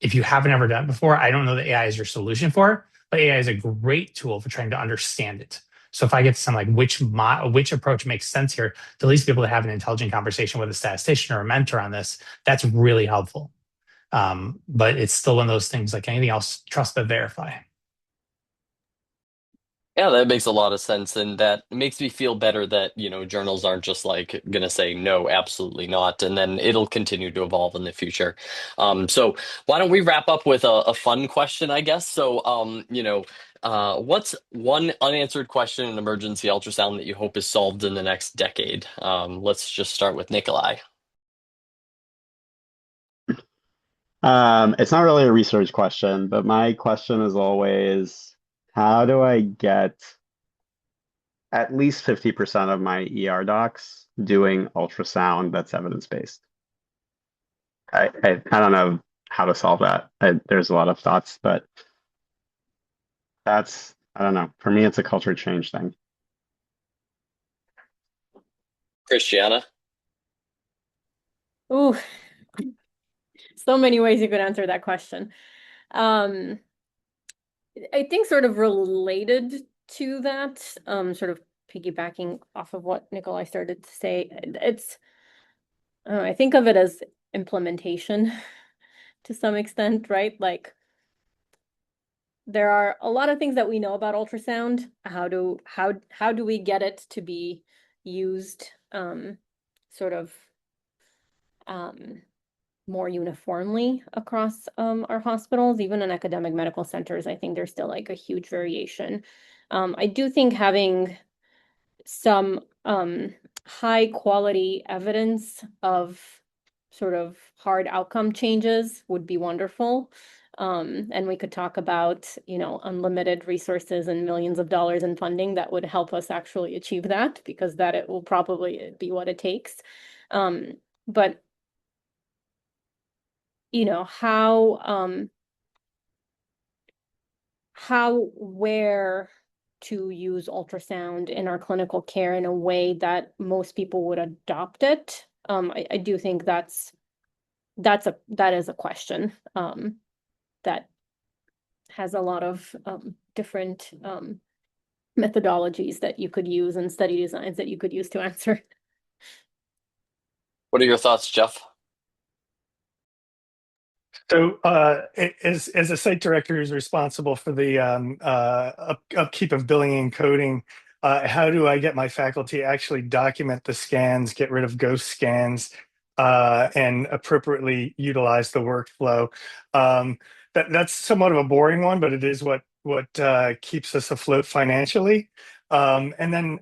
if you haven't ever done it before, I don't know that AI is your solution for it, but AI is a great tool for trying to understand it. So if I get to some like which approach makes sense here, to at least be able to have an intelligent conversation with a statistician or a mentor on this, that's really helpful. But it's still one of those things like anything else, trust but verify. Yeah, that makes a lot of sense. And that makes me feel better that, journals aren't just like going to say, no, absolutely not. And then it'll continue to evolve in the future. So why don't we wrap up with a fun question, I guess? So, what's one unanswered question in emergency ultrasound that you hope is solved in the next decade? Let's just start with Nikolai. It's not really a research question, but my question is always, how do I get at least 50% of my ER docs doing ultrasound that's evidence-based? I don't know how to solve that. There's a lot of thoughts, but I don't know. For me, it's a culture change thing. Cristiana? Ooh, so many ways you could answer that question. I think sort of related to that, sort of piggybacking off of what Nikolai started to say, I think of it as implementation to some extent, right? Like there are a lot of things that we know about ultrasound. How do we get it to be used sort of more uniformly across our hospitals. Even in academic medical centers, I think there's still like a huge variation. I do think having some high quality evidence of sort of hard outcome changes would be wonderful. And we could talk about, unlimited resources and millions of dollars in funding that would help us actually achieve that, because that it will probably be what it takes. But where to use ultrasound in our clinical care in a way that most people would adopt it. I do think that is a question that has a lot of different methodologies that you could use and study designs that you could use to answer. What are your thoughts, Jeff? So, as a site director who's responsible for the upkeep of billing and coding, how do I get my faculty actually document the scans, get rid of ghost scans, and appropriately utilize the workflow? That's somewhat of a boring one, but it is what keeps us afloat financially. And then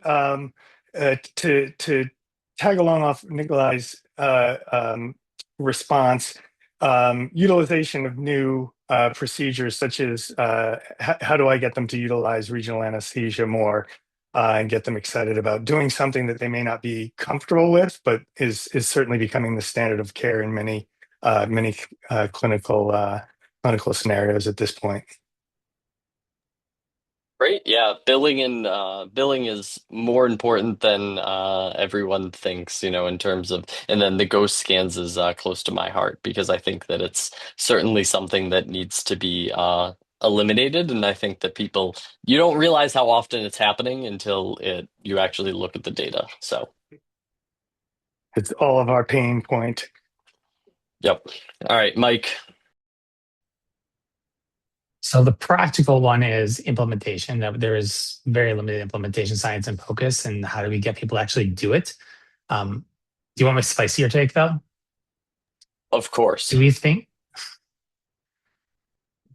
to tag along off Nikolai's response. Utilization of new procedures, such as how do I get them to utilize regional anesthesia more and get them excited about doing something that they may not be comfortable with, but is certainly becoming the standard of care in many clinical scenarios at this point. Great. Yeah, billing is more important than everyone thinks, in terms of, and then the ghost scans is close to my heart, because I think that it's certainly something that needs to be eliminated. And I think that you don't realize how often it's happening until you actually look at the data. So It's all of our pain point. yep. All right, Mike. So the practical one is implementation. That there is very limited implementation science and focus, and how do we get people to actually do it? Do you want my spicier take though? Of course. Do we think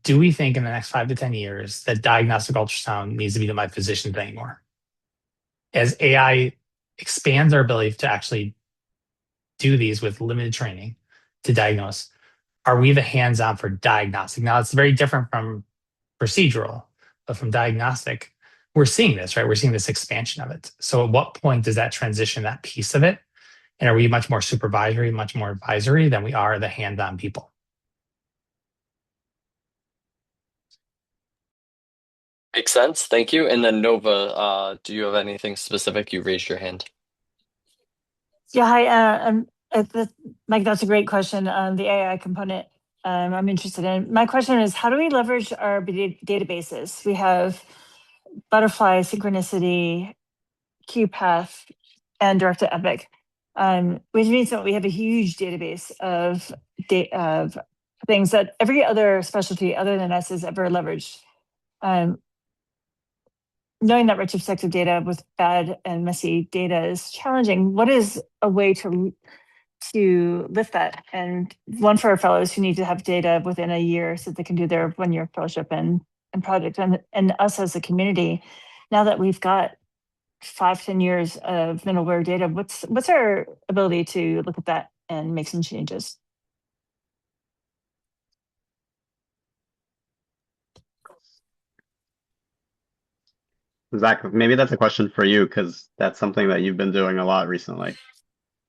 in the next 5 to 10 years that diagnostic ultrasound needs to be done by physicians anymore? As AI expands our ability to actually do these with limited training to diagnose, are we the hands-on for diagnostic? Now, it's very different from procedural, but from diagnostic, we're seeing this, right? We're seeing this expansion of it. So at what point does that transition, that piece of it? And are we much more supervisory, much more advisory than we are the hands-on people? Makes sense. Thank you. And then Nova, do you have anything specific? You raised your hand. Yeah, hi. Mike, that's a great question on the AI component I'm interested in. My question is, how do we leverage our databases? We have Butterfly, Synchronicity, QPath, and Directed Epic, which means that we have a huge database of things that every other specialty other than us has ever leveraged. Knowing that retrospective data with bad and messy data is challenging. What is a way to lift that? And one for our fellows who need to have data within a year so they can do their 1-year fellowship and project, and us as a community. Now that we've got 5-10 years of middleware data, what's our ability to look at that and make some changes? Zach, maybe that's a question for you, because that's something that you've been doing a lot recently.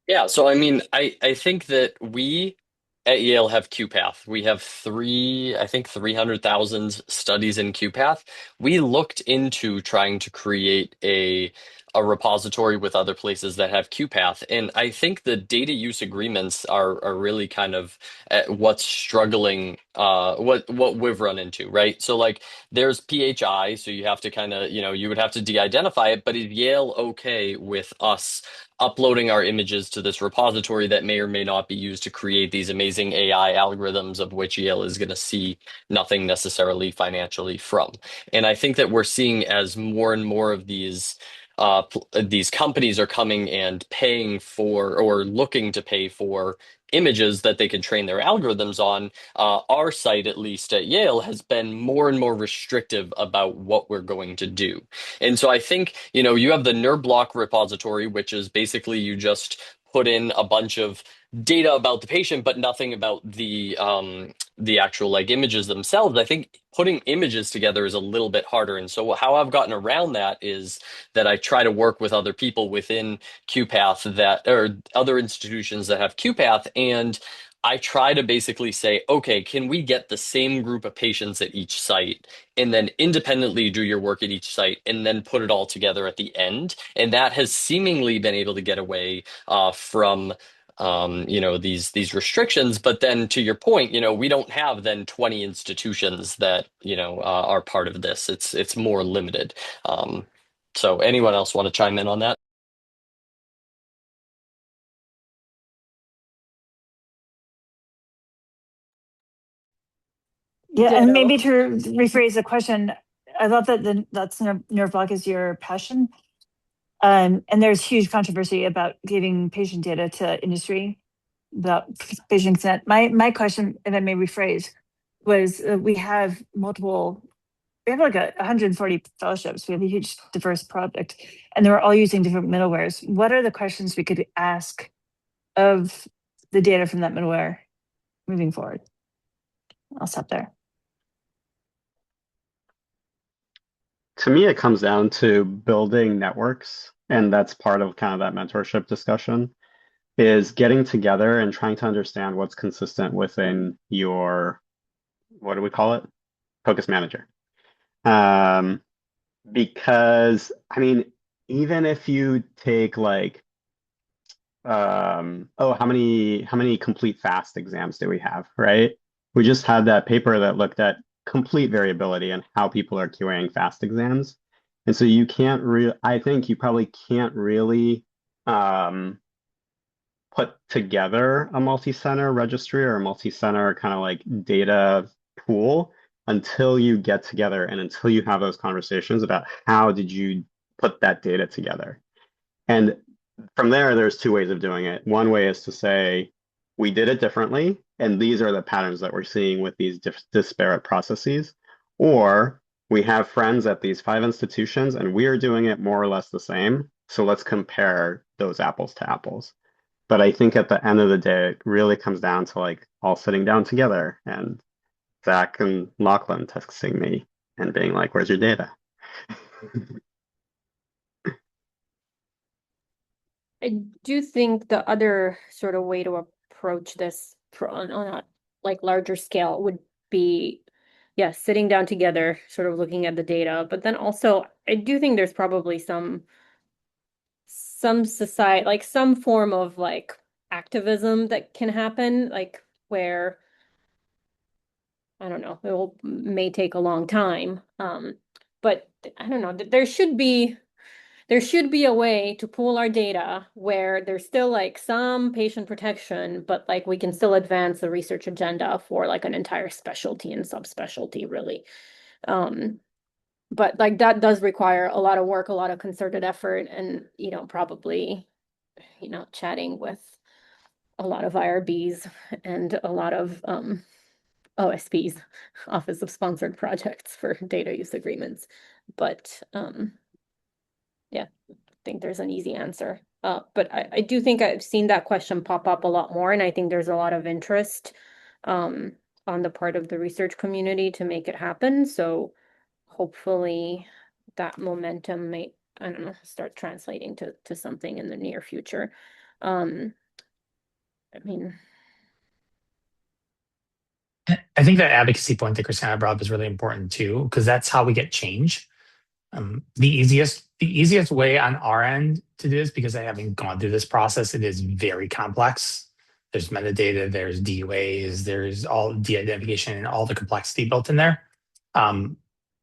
Yeah, so I mean, I think that we at Yale have QPath. We have 300,000 studies in QPath. We looked into trying to create a repository with other places that have QPath. And I think the data use agreements are really kind of what's struggling, what we've run into, right? So like there's PHI, so you have to kind of, you would have to de-identify it, but is Yale okay with us uploading our images to this repository that may or may not be used to create these amazing AI algorithms of which Yale is going to see nothing necessarily financially from? And I think that we're seeing as more and more of these companies are coming and paying for or looking to pay for images that they can train their algorithms on, our site, at least at Yale, has been more and more restrictive about what we're going to do. And so I think, you have the NeurBlock repository, which is basically you just put in a bunch of data about the patient, but nothing about the actual like images themselves. I think putting images together is a little bit harder. And so how I've gotten around that is that I try to work with other people within QPath or other institutions that have QPath, and I try to basically say, okay, can we get the same group of patients at each site and then independently do your work at each site and then put it all together at the end? And that has seemingly been able to get away from these restrictions. But then to your point, we don't have then 20 institutions that are part of this. It's more limited. So anyone else want to chime in on that? Yeah, and Ditto. maybe to rephrase the question, I thought that that's NeurBlock is your passion. And there's huge controversy about giving patient data to industry about patient consent. My question, if I may rephrase, was we have like 140 fellowships. We have a huge diverse project, and they're all using different middlewares. What are the questions we could ask of the data from that middleware moving forward? I'll stop there. To me, it comes down to building networks, and that's part of kind of that mentorship discussion, is getting together and trying to understand what's consistent within your, what do we call it? Focus manager. Because, I mean, even if you take like, how many complete FAST exams do we have, right? We just had that paper that looked at complete variability and how people are QAing FAST exams. And so you can't I think you probably can't really put together a multi-center registry or a multi-center kind of like data pool until you get together and until you have those conversations about how did you put that data together. And from there, there's two ways of doing it. One way is to say, we did it differently, and these are the patterns that we're seeing with these disparate processes. Or we have friends at these 5 institutions, and we are doing it more or less the same. So let's compare those apples to apples. But I think at the end of the day, it really comes down to like all sitting down together and Zach and Lachlan texting me and being like, where's your data? I do think the other sort of way to approach this on a like larger scale would be, yeah, sitting down together, sort of looking at the data. But then also, I do think there's probably some society, like some form of like activism that can happen, like where, I don't know, may take a long time. But I don't know, there should be a way to pool our data where there's still like some patient protection, but like we can still advance the research agenda for like an entire specialty and subspecialty, really. But like that does require a lot of work, a lot of concerted effort, and probably chatting with a lot of IRBs and a lot of OSPs, Office of Sponsored Projects, for data use agreements. But yeah, I think there's an easy answer. But I do think I've seen that question pop up a lot more, and I think there's a lot of interest on the part of the research community to make it happen. So hopefully that momentum may, I don't know, start translating to something in the near future. I mean, I think that advocacy point that Cristiana brought up is really important too, because that's how we get change. The easiest way on our end to do this, because I haven't gone through this process, it is very complex. There's metadata, there's DUAs, there's all de-identification and all the complexity built in there.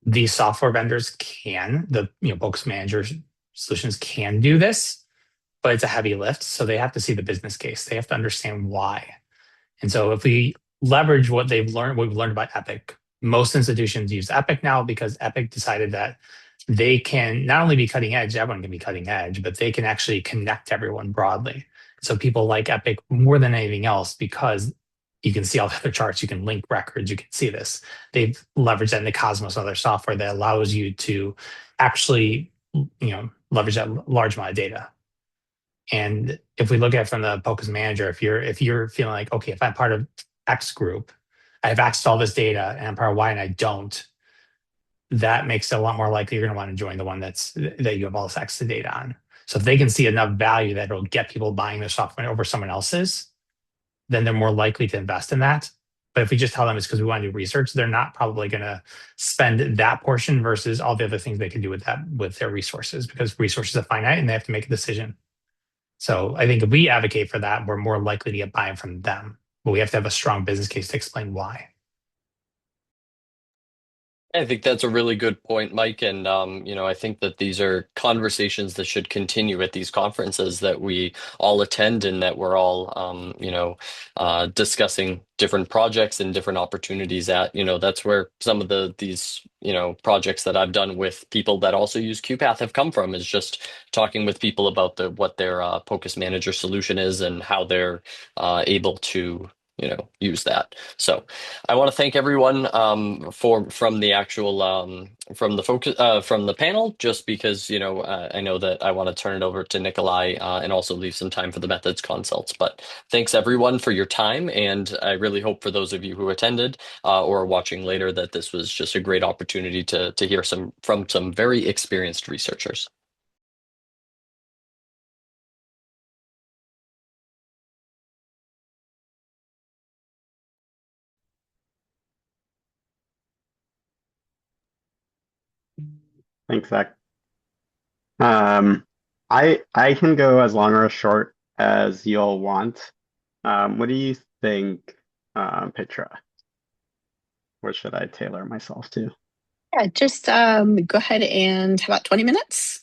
These software vendors can, the focus manager solutions can do this, but it's a heavy lift. So they have to see the business case. They have to understand why. And so if we leverage what we've learned about Epic, most institutions use Epic now because Epic decided that they can not only be cutting edge, everyone can be cutting edge, but they can actually connect everyone broadly. So people like Epic more than anything else because you can see all the other charts, you can link records, you can see this. They've leveraged that in the Cosmos and other software that allows you to actually, leverage that large amount of data. And if we look at it from the POCUS manager, if you're feeling like, okay, if I'm part of X group, I have access to all this data, and I'm part of Y and I don't, that makes it a lot more likely you're going to want to join the one that you have all this access to data on. So if they can see enough value that it'll get people buying their software over someone else's, then they're more likely to invest in that. But if we just tell them it's because we want to do research, they're not probably going to spend that portion versus all the other things they can do with their resources, because resources are finite and they have to make a decision. So I think if we advocate for that, we're more likely to get buy-in from them, but we have to have a strong business case to explain why. I think that's a really good point, Mike. And, I think that these are conversations that should continue at these conferences that we all attend, and that we're all, discussing different projects and different opportunities at. That's where some of these projects that I've done with people that also use QPath have come from, is just talking with people about what their POCUS manager solution is and how they're able to use that. So I want to thank everyone from the actual from the panel, just because I know that I want to turn it over to Nikolai and also leave some time for the methods consults. But thanks everyone for your time, and I really hope for those of you who attended or are watching later that this was just a great opportunity to hear from some very experienced researchers. Thanks, Zach. I can go as long or as short as you'll want. What do you think, Petra? What should I tailor myself to? Yeah, just go ahead and how about 20 minutes?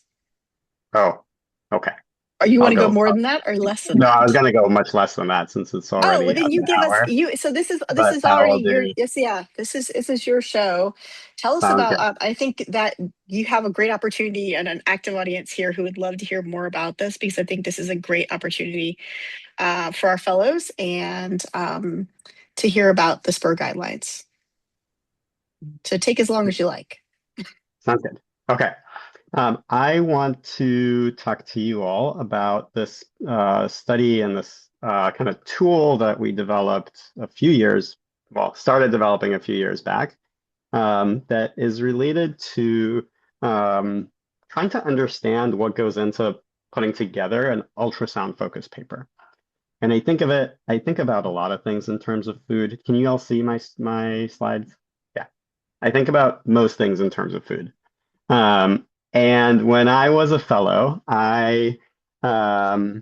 Oh, okay. Or you want to go go more than that or less than No, that? I was gonna go much less than that since it's already Oh, well, then you give us hour. so this is But already I'll your do- this is your show. Tell us Sounds about good. I think that you have a great opportunity and an active audience here who would love to hear more about this, because I think this is a great opportunity for our fellows and to hear about the SPUR guidelines. So take as long as you like. Sounds good. Okay. I want to talk to you all about this study and this kind of tool that we developed started developing a few years back, that is related to trying to understand what goes into putting together an ultrasound focus paper. And I think about a lot of things in terms of food. Can you all see my slides? Yeah. I think about most things in terms of food. And when I was a fellow, I was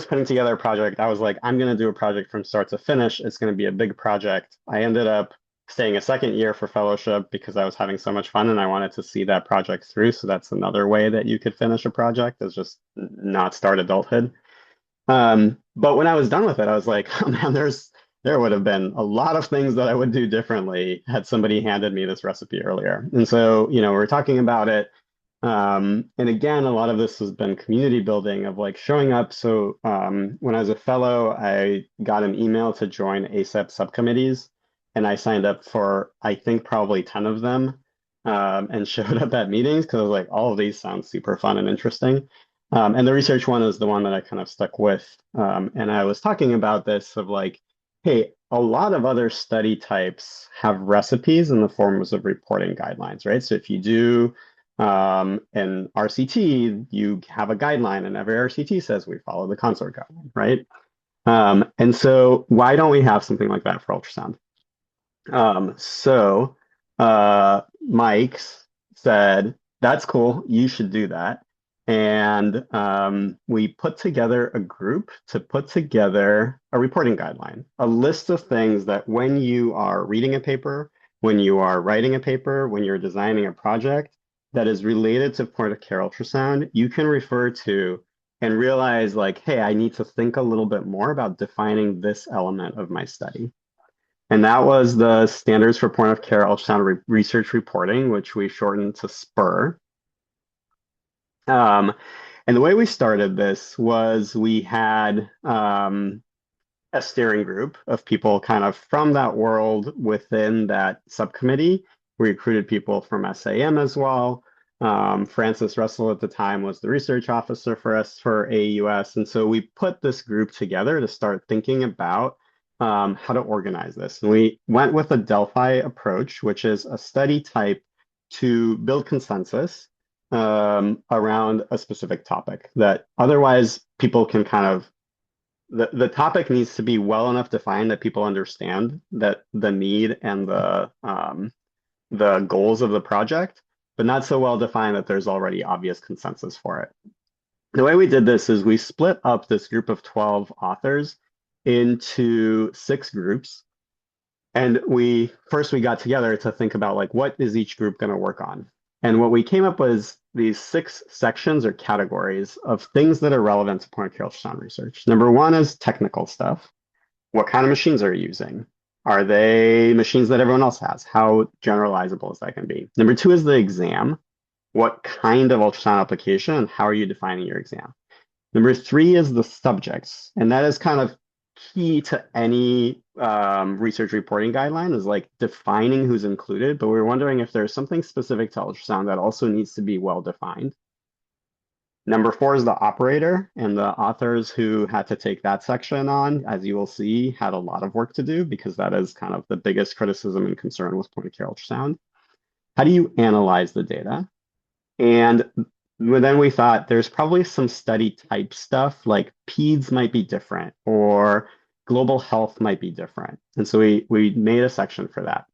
putting together a project. I was like, I'm going to do a project from start to finish. It's going to be a big project. I ended up staying a second year for fellowship because I was having so much fun and I wanted to see that project through. So that's another way that you could finish a project, is just not start adulthood. But when I was done with it, I was like, oh man, there would have been a lot of things that I would do differently had somebody handed me this recipe earlier. And so, we're talking about it. And again, a lot of this has been community building of like showing up. So when I was a fellow, I got an email to join ACEP subcommittees, and I signed up for, I think, probably 10 of them, and showed up at meetings because I was like, all of these sound super fun and interesting. And the research one is the one that I kind of stuck with. And I was talking about this of like, hey, a lot of other study types have recipes in the forms of reporting guidelines, right? So if you do an RCT, you have a guideline, and every RCT says we follow the consort guideline, right? And so why don't we have something like that for ultrasound? So Mike said, that's cool, you should do that. And we put together a group to put together a reporting guideline, a list of things that when you are reading a paper, when you are writing a paper, when you're designing a project that is related to point of care ultrasound, you can refer to and realize like, hey, I need to think a little bit more about defining this element of my study. And that was the Standards for Point of Care Ultrasound Research Reporting, which we shortened to SPUR. And the way we started this was we had a steering group of people kind of from that world within that subcommittee. We recruited people from SAEM as well. Francis Russell at the time was the research officer for us for AUS. And so we put this group together to start thinking about how to organize this. And we went with a Delphi approach, which is a study type to build consensus around a specific topic that otherwise people can kind of the topic needs to be well enough defined that people understand that the need and the goals of the project, but not so well defined that there's already obvious consensus for it. The way we did this is we split up this group of 12 authors into 6 groups. And we got together to think about like, what is each group going to work on? And what we came up with these 6 sections or categories of things that are relevant to point-of-care ultrasound research. Number 1 is technical stuff. What kind of machines are you using? Are they machines that everyone else has? How generalizable is that going to be? Number 2 is the exam. What kind of ultrasound application and how are you defining your exam? Number 3 is the subjects. And that is kind of key to any research reporting guideline is like defining who's included, but we're wondering if there's something specific to ultrasound that also needs to be well defined. Number 4 is the operator, and the authors who had to take that section on, as you will see, had a lot of work to do because that is kind of the biggest criticism and concern with point-of-care ultrasound. How do you analyze the data? And then we thought there's probably some study type stuff like PEDS might be different or global health might be different. And so we made a section for that.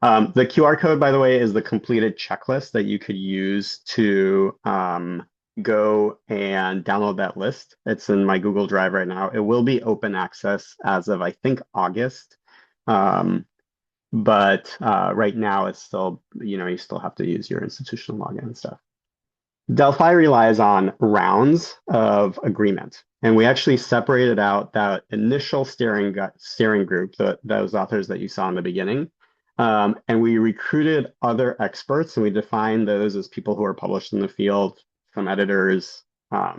The QR code, by the way, is the completed checklist that you could use to go and download that list. It's in my Google Drive right now. It will be open access as of, I think, August. But right now it's still, you still have to use your institutional login and stuff. Delphi relies on rounds of agreement. And we actually separated out that initial steering group, those authors that you saw in the beginning. And we recruited other experts, and we defined those as people who are published in the field, some editors,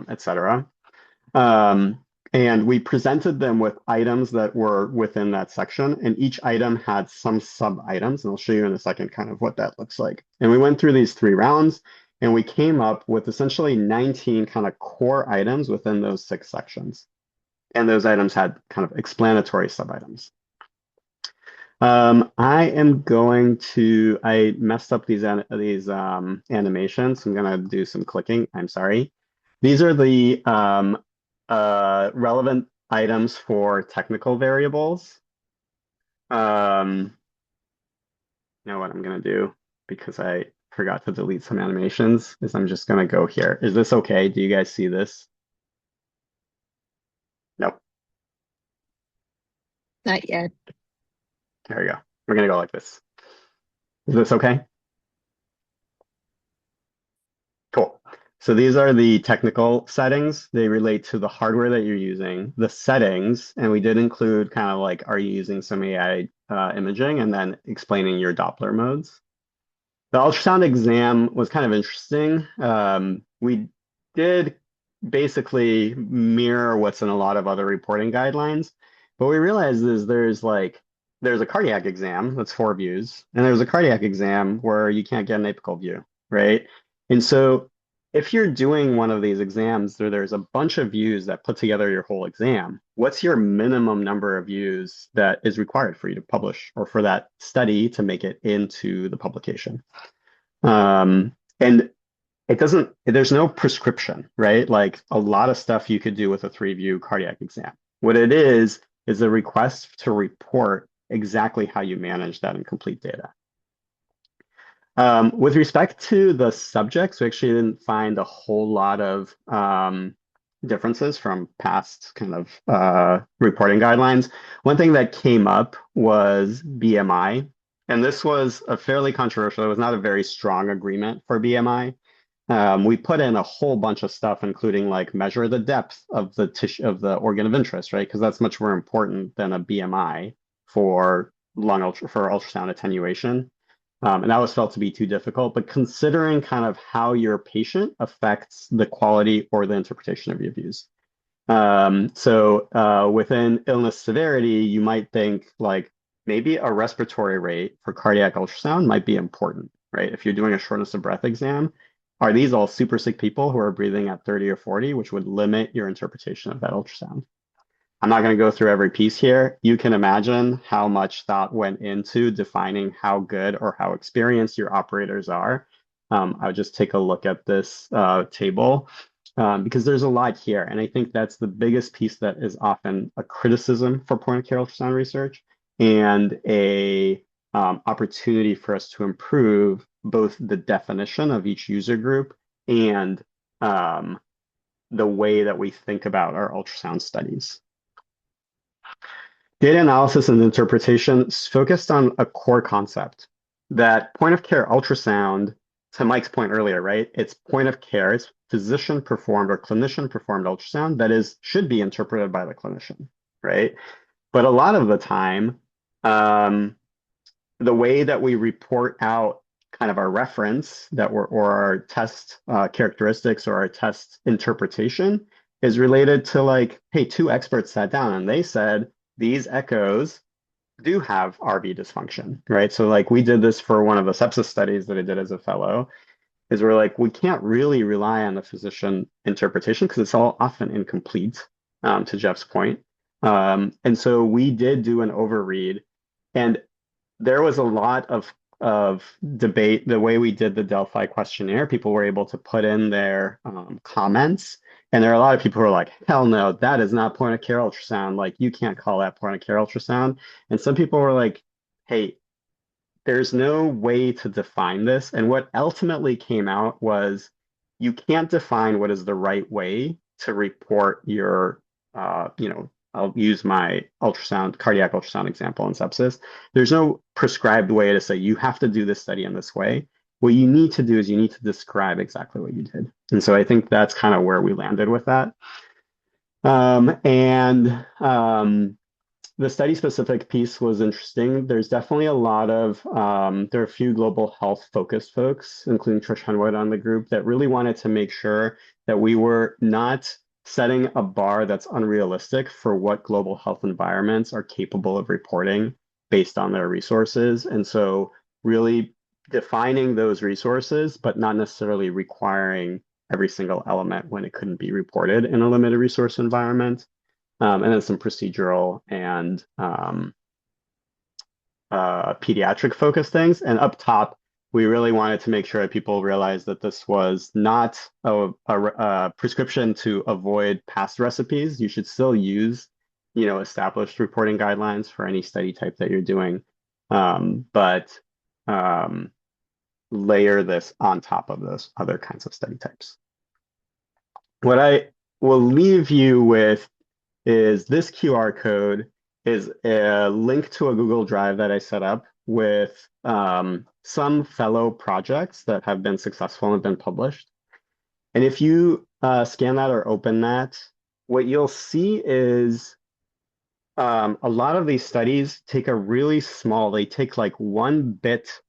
et cetera. And we presented them with items that were within that section, and each item had some sub-items, and I'll show you in a second kind of what that looks like. And we went through these 3 rounds, and we came up with essentially 19 kind of core items within those 6 sections. And those items had kind of explanatory sub-items. I messed up these animations. So I'm going to do some clicking. I'm sorry. These are the relevant items for technical variables. You know what I'm going to do, because I forgot to delete some animations, is I'm just going to go here. Is this okay? Do you guys see this? Nope. Not yet. There we go. We're going to go like this. Is this okay? Cool. So these are the technical settings. They relate to the hardware that you're using, the settings, and we did include kind of like, are you using some AI imaging, and then explaining your Doppler modes. The ultrasound exam was kind of interesting. We did basically mirror what's in a lot of other reporting guidelines, but we realized is there's a cardiac exam that's 4 views, and there's a cardiac exam where you can't get an apical view, right? And so if you're doing one of these exams, there's a bunch of views that put together your whole exam. What's your minimum number of views that is required for you to publish or for that study to make it into the publication? And there's no prescription, right? Like a lot of stuff you could do with a 3-view cardiac exam. What it is a request to report exactly how you manage that incomplete data. With respect to the subjects, we actually didn't find a whole lot of differences from past kind of reporting guidelines. One thing that came up was BMI, and this was a fairly controversial. It was not a very strong agreement for BMI. We put in a whole bunch of stuff, including like measure the depth of the tissue of the organ of interest, right? Because that's much more important than a BMI for ultrasound attenuation. And that was felt to be too difficult, but considering kind of how your patient affects the quality or the interpretation of your views. Within illness severity, you might think like maybe a respiratory rate for cardiac ultrasound might be important, right? If you're doing a shortness of breath exam, are these all super sick people who are breathing at 30 or 40, which would limit your interpretation of that ultrasound? I'm not going to go through every piece here. You can imagine how much thought went into defining how good or how experienced your operators are. I would just take a look at this table because there's a lot here. And I think that's the biggest piece that is often a criticism for point of care ultrasound research and a opportunity for us to improve both the definition of each user group and the way that we think about our ultrasound studies. Data analysis and interpretation is focused on a core concept that point of care ultrasound, to Mike's point earlier, right? It's point of care, it's physician performed or clinician performed ultrasound that should be interpreted by the clinician, right? But a lot of the time, the way that we report out kind of our reference or our test characteristics or our test interpretation is related to like, hey, two experts sat down and they said, these echoes do have RV dysfunction, right? So like we did this for one of the sepsis studies that I did as a fellow, is we're like, we can't really rely on the physician interpretation because it's all often incomplete, to Jeff's point. And so we did do an overread, and there was a lot of debate. The way we did the Delphi questionnaire, people were able to put in their comments. And there are a lot of people who are like, hell no, that is not point of care ultrasound. Like, you can't call that point of care ultrasound. And some people were like, hey, there's no way to define this. And what ultimately came out was you can't define what is the right way to report your, I'll use my cardiac ultrasound example in sepsis. There's no prescribed way to say you have to do this study in this way. What you need to do is you need to describe exactly what you did. And so I think that's kind of where we landed with that. The study specific piece was interesting. There's definitely a lot of, there are a few global health focused folks, including Trish Henwood on the group, that really wanted to make sure that we were not setting a bar that's unrealistic for what global health environments are capable of reporting based on their resources. And so really defining those resources, but not necessarily requiring every single element when it couldn't be reported in a limited resource environment. And then some procedural and pediatric focused things. And up top, we really wanted to make sure that people realize that this was not a prescription to avoid past recipes. You should still use, established reporting guidelines for any study type that you're doing, but layer this on top of those other kinds of study types. What I will leave you with is this QR code is a link to a Google Drive that I set up with some fellow projects that have been successful and been published. And if you scan that or open that, what you'll see is a lot of these studies take they take like one bit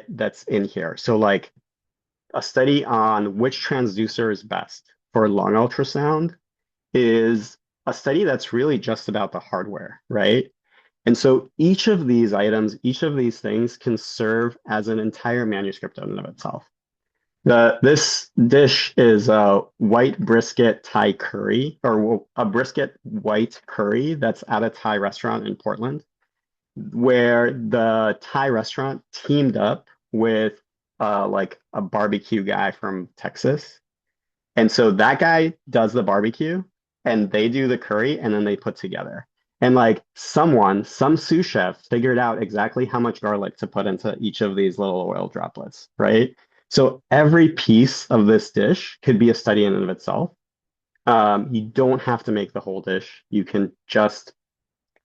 that's in here. So like a study on which transducer is best for lung ultrasound is a study that's really just about the hardware, right? And so each of these items, each of these things can serve as an entire manuscript in and of itself. This dish is a white brisket Thai curry, or a brisket white curry that's at a Thai restaurant in Portland, where the Thai restaurant teamed up with like a barbecue guy from Texas. And so that guy does the barbecue and they do the curry and then they put together. And like some sous chef figured out exactly how much garlic to put into each of these little oil droplets, right? So every piece of this dish could be a study in and of itself. You don't have to make the whole dish. You can just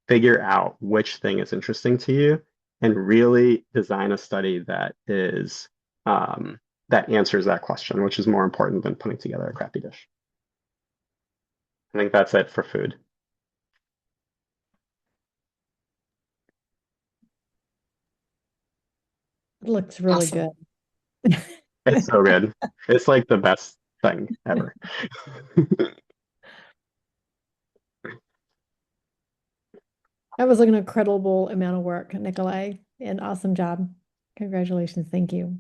figure out which thing is interesting to you and really design a study that is that answers that question, which is more important than putting together a crappy dish. I think that's it for food. looks really Awesome. good. It's so good. It's like the best thing ever. That was like an incredible amount of work, Nikolai, and awesome job. Congratulations. Thank you.